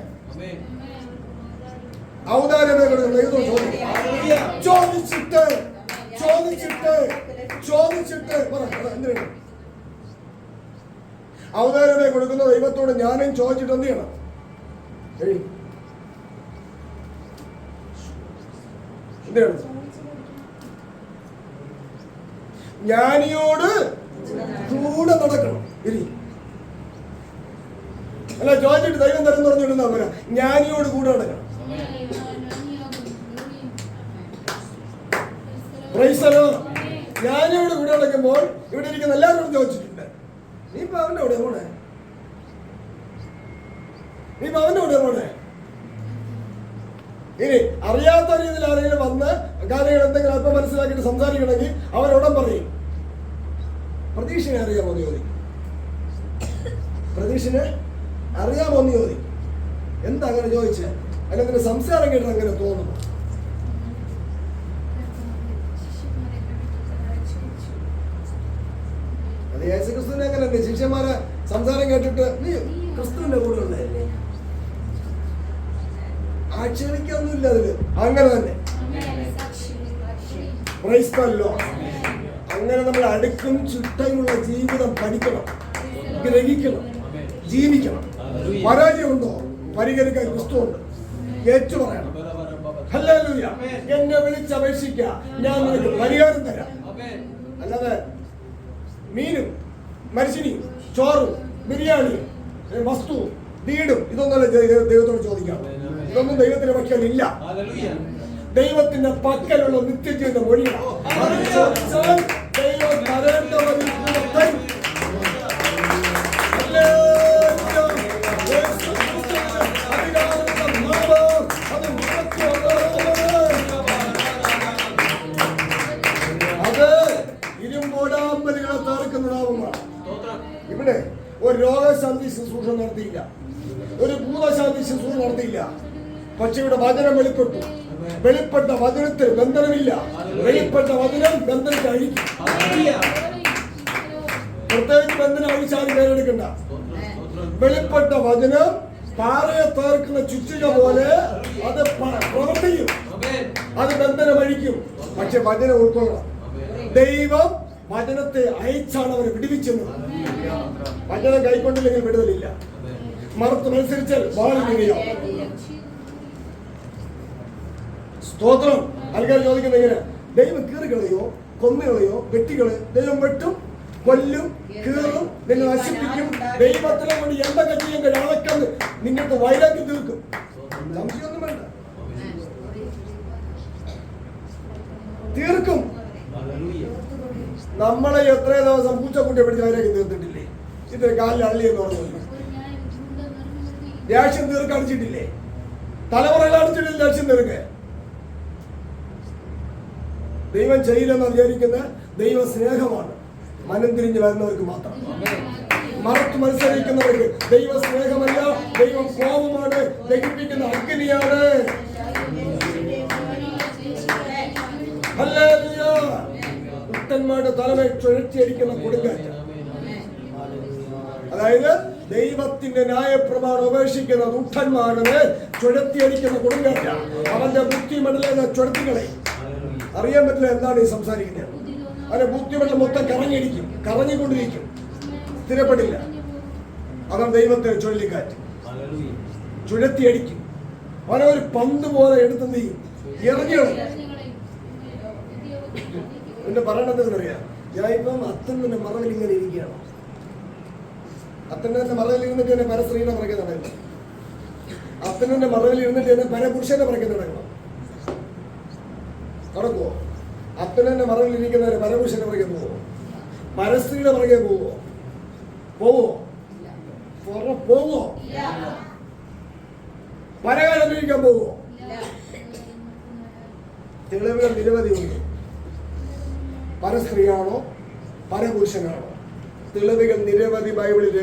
ഔദാര്യമേ ചോദിച്ചിട്ട് ഔദാര്യമേ കൊടുക്കുന്ന ദൈവത്തോട് ഞാനും ചോദിച്ചിട്ട് എന്ത് ചെയ്യണം? എന്താണ്? ജ്ഞാനിയോട് കൂടെ നടക്കണം. അല്ല, ചോദിച്ചിട്ട് ദൈവം തരുന്ന പറഞ്ഞിടുന്ന പോരാ, ജ്ഞാനിയോട് കൂടെ നടക്കണം. ജ്ഞാനിയോട് കൂടെ നടക്കുമ്പോൾ ഇവിടെ ഇരിക്കുന്ന എല്ലാവരോടും ചോദിച്ചിട്ടുണ്ട്, നീ ഇപ്പൊ അവന്റെ കൂടെ പോണേ, നീ ഇപ്പൊ അവന്റെ കൂടെ പോണേ, ഇനി അറിയാത്ത രീതിയിൽ ആരെങ്കിലും വന്ന് കാര്യങ്ങൾ എന്തെങ്കിലും അല്പം മനസ്സിലാക്കിയിട്ട് സംസാരിക്കണമെങ്കിൽ അവരോടം പറയും പ്രതീക്ഷനെ അറിയാമോ എന്ന് ചോദിക്കും. പ്രതീക്ഷനെ അറിയാമോ എന്ന് ചോദിക്കും. എന്താ അങ്ങനെ ചോദിച്ചേ? അല്ലെങ്കിൽ സംസാരം കേട്ടിട്ട് അങ്ങനെ തോന്നുന്നു. അത് യേശു ക്രിസ്തുവിനെ അങ്ങനെയല്ലേ, ശിഷ്യന്മാരെ സംസാരം കേട്ടിട്ട് നീ ക്രിസ്തുവിന്റെ കൂടെ ഉണ്ടായില്ലേ, ആക്ഷേപിക്കൊന്നുമില്ല അതില്. അങ്ങനെ തന്നെ അങ്ങനെ നമ്മൾ അടുക്കും ചുട്ടയുമുള്ള ജീവിതം പഠിക്കണം, ഗ്രഹിക്കണം, ജീവിക്കണം. പരാജയമുണ്ടോ? പരിഹരിക്കാൻ ക്രിസ്തുവുണ്ട്. ഏറ്റു പറയണം ഹല്ലേലൂയ. എന്നെ വിളിച്ചപേക്ഷിക്ക, ഞാൻ നിനക്ക് പരിഹാരം തരാം. അല്ലാതെ മീനും മരിച്ചിനിയും ചോറും ബിരിയാണിയും വസ്തുവും വീടും ഇതൊന്നല്ല ദൈവത്തോട് ചോദിക്കാം. ഇതൊന്നും ദൈവത്തിന്റെ പക്കലില്ല. ദൈവത്തിന്റെ പക്കലുള്ള നിത്യജീവിത മൊഴിയാണ്. അത് ചോദിച്ചാൽ ദൈവം തരേണ്ടവരിൽ കൂടെ തരും. അത് ഇരുമ്പോടാമ്പലുകളെ തകർക്കുന്ന നാമമാണ്. ഇവിടെ ഒരു രോഗശാന്തി ശുശ്രൂഷ നടത്തിയില്ല, ഒരു ഭൂതശാന്തി ശുശ്രൂഷ നടത്തിയില്ല. പക്ഷെ ഇവിടെ വചനം വെളിപ്പെട്ടു. വെളിപ്പെട്ട വചനത്തിൽ ബന്ധനമില്ല. വെളിപ്പെട്ട വചനം ബന്ധനത്തെ അഴിക്കും. പ്രത്യേകിച്ച് ബന്ധനം അഴിച്ചാലും പേരെടുക്കണ്ട. വെളിപ്പെട്ട വചനം പാറയെ തകർക്കുന്ന ചുറ്റിക പോലെ അത് പ്രവർത്തിക്കും. അത് ബന്ധനം അഴിക്കും. പക്ഷെ വചനം ഉൾക്കൊള്ളണം. ദൈവം വചനത്തെ അയച്ചാണ് അവരെ വിടുവിച്ചത്. വചനം കൈക്കൊണ്ടില്ലെങ്കിൽ വിടുതലില്ല. മറുത്ത് മത്സരിച്ചാൽ വാളിക്കുകയോ. സ്തോത്രം. ആൾക്കാർ ചോദിക്കുന്നത് എങ്ങനെ? ദൈവം കീറുകളയോ കൊന്നുകളയോ വെട്ടികളയോ? ദൈവം വെട്ടും, കൊല്ലും, കീറും, നിന്നെ നശിപ്പിക്കും. ദൈവത്തിനെ കൊണ്ട് എന്തൊക്കെ ചെയ്യുന്ന ഒരാളൊക്കെ നിങ്ങൾക്ക് വൈരാഗ്യം തീർക്കും. സംശയമൊന്നും വേണ്ട, തീർക്കും. നമ്മളെ എത്ര ദിവസം പൂച്ചക്കുട്ടിയെ പിടിച്ച് വൈരാഗ്യം തീർത്തിട്ടില്ലേ? ഇത്ര കാലിൽ അള്ളിയെന്ന് പറഞ്ഞു ദേഷ്യം തീർക്കടിച്ചിട്ടില്ലേ? തലമുറയിൽ അടിച്ചിട്ടില്ല ദേഷ്യം തീർക്കെ. ദൈവം ചെയ്യില്ലെന്ന് വിചാരിക്കുന്ന ദൈവ സ്നേഹമാണ് മനം തിരിഞ്ഞ് വരുന്നവർക്ക് മാത്രം. മറത്ത് മത്സരിക്കുന്നവർക്ക് ദൈവ സ്നേഹമല്ല, ദൈവം കോപമാണ്, ദഹിപ്പിക്കുന്ന അഗ്നിയാണ്. ദുഷ്ടന്മാരുടെ തലമേ ചുഴറ്റിയടിക്കുന്ന കൊടുങ്കാറ്റ്. അതായത് ദൈവത്തിന്റെ ന്യായപ്രമാണം ഉപേക്ഷിക്കുന്ന ദുഷ്ടന്മാരുടെ ചുഴത്തിയടിക്കുന്ന കൊടുങ്കാറ്റ. അവന്റെ ബുദ്ധിമണ്ഡല ചുഴത്തികളെ അറിയാൻ പറ്റില്ല എന്താണ് ഈ സംസാരിക്കുന്നത്. അവന്റെ ബുദ്ധിമണ്ഡലം മൊത്തം കറങ്ങിയിരിക്കും, കറങ്ങിക്കൊണ്ടിരിക്കും, സ്ഥിരപ്പെടില്ല. അതാണ് ദൈവത്തെ ചുഴലിക്കാറ്റ്. ചുഴത്തിയടിക്കും. അവനെ ഒരു പന്ത് പോലെ എടുത്ത് നീ ഇറങ്ങിയാണ്. എന്റെ പറയണത് അറിയാം. ഞാൻ ഇപ്പം അത്തന്നെ മറവിൽ ഇങ്ങനെ ഇരിക്കുകയാണ്. അത്തന്നെ മറവിൽ ഇരുന്നിട്ട് തന്നെ പരസ്ത്രീയുടെ പുറകെ നടക്കണം. അത്തന്നെ മറവിൽ ഇരുന്നിട്ട് തന്നെ പരപുരുഷന്റെ പുറകെ നടക്കണം. നടക്കുവോ? അത്തന്നെ മറവിൽ ഇരിക്കുന്നവരെ പരപുരുഷന്റെ പുറകെ പോവോ? പരസ്ത്രീയുടെ പുറകെ പോവോ? പോവോ? പോവോ? പരകാലം പോവോ? തെളിവുകൾ നിരവധി ഉണ്ട്. പരസ്ത്രീയാണോ പരപുരുഷനാണോ? തെളിവുകൾ നിരവധി ബൈബിളിൽ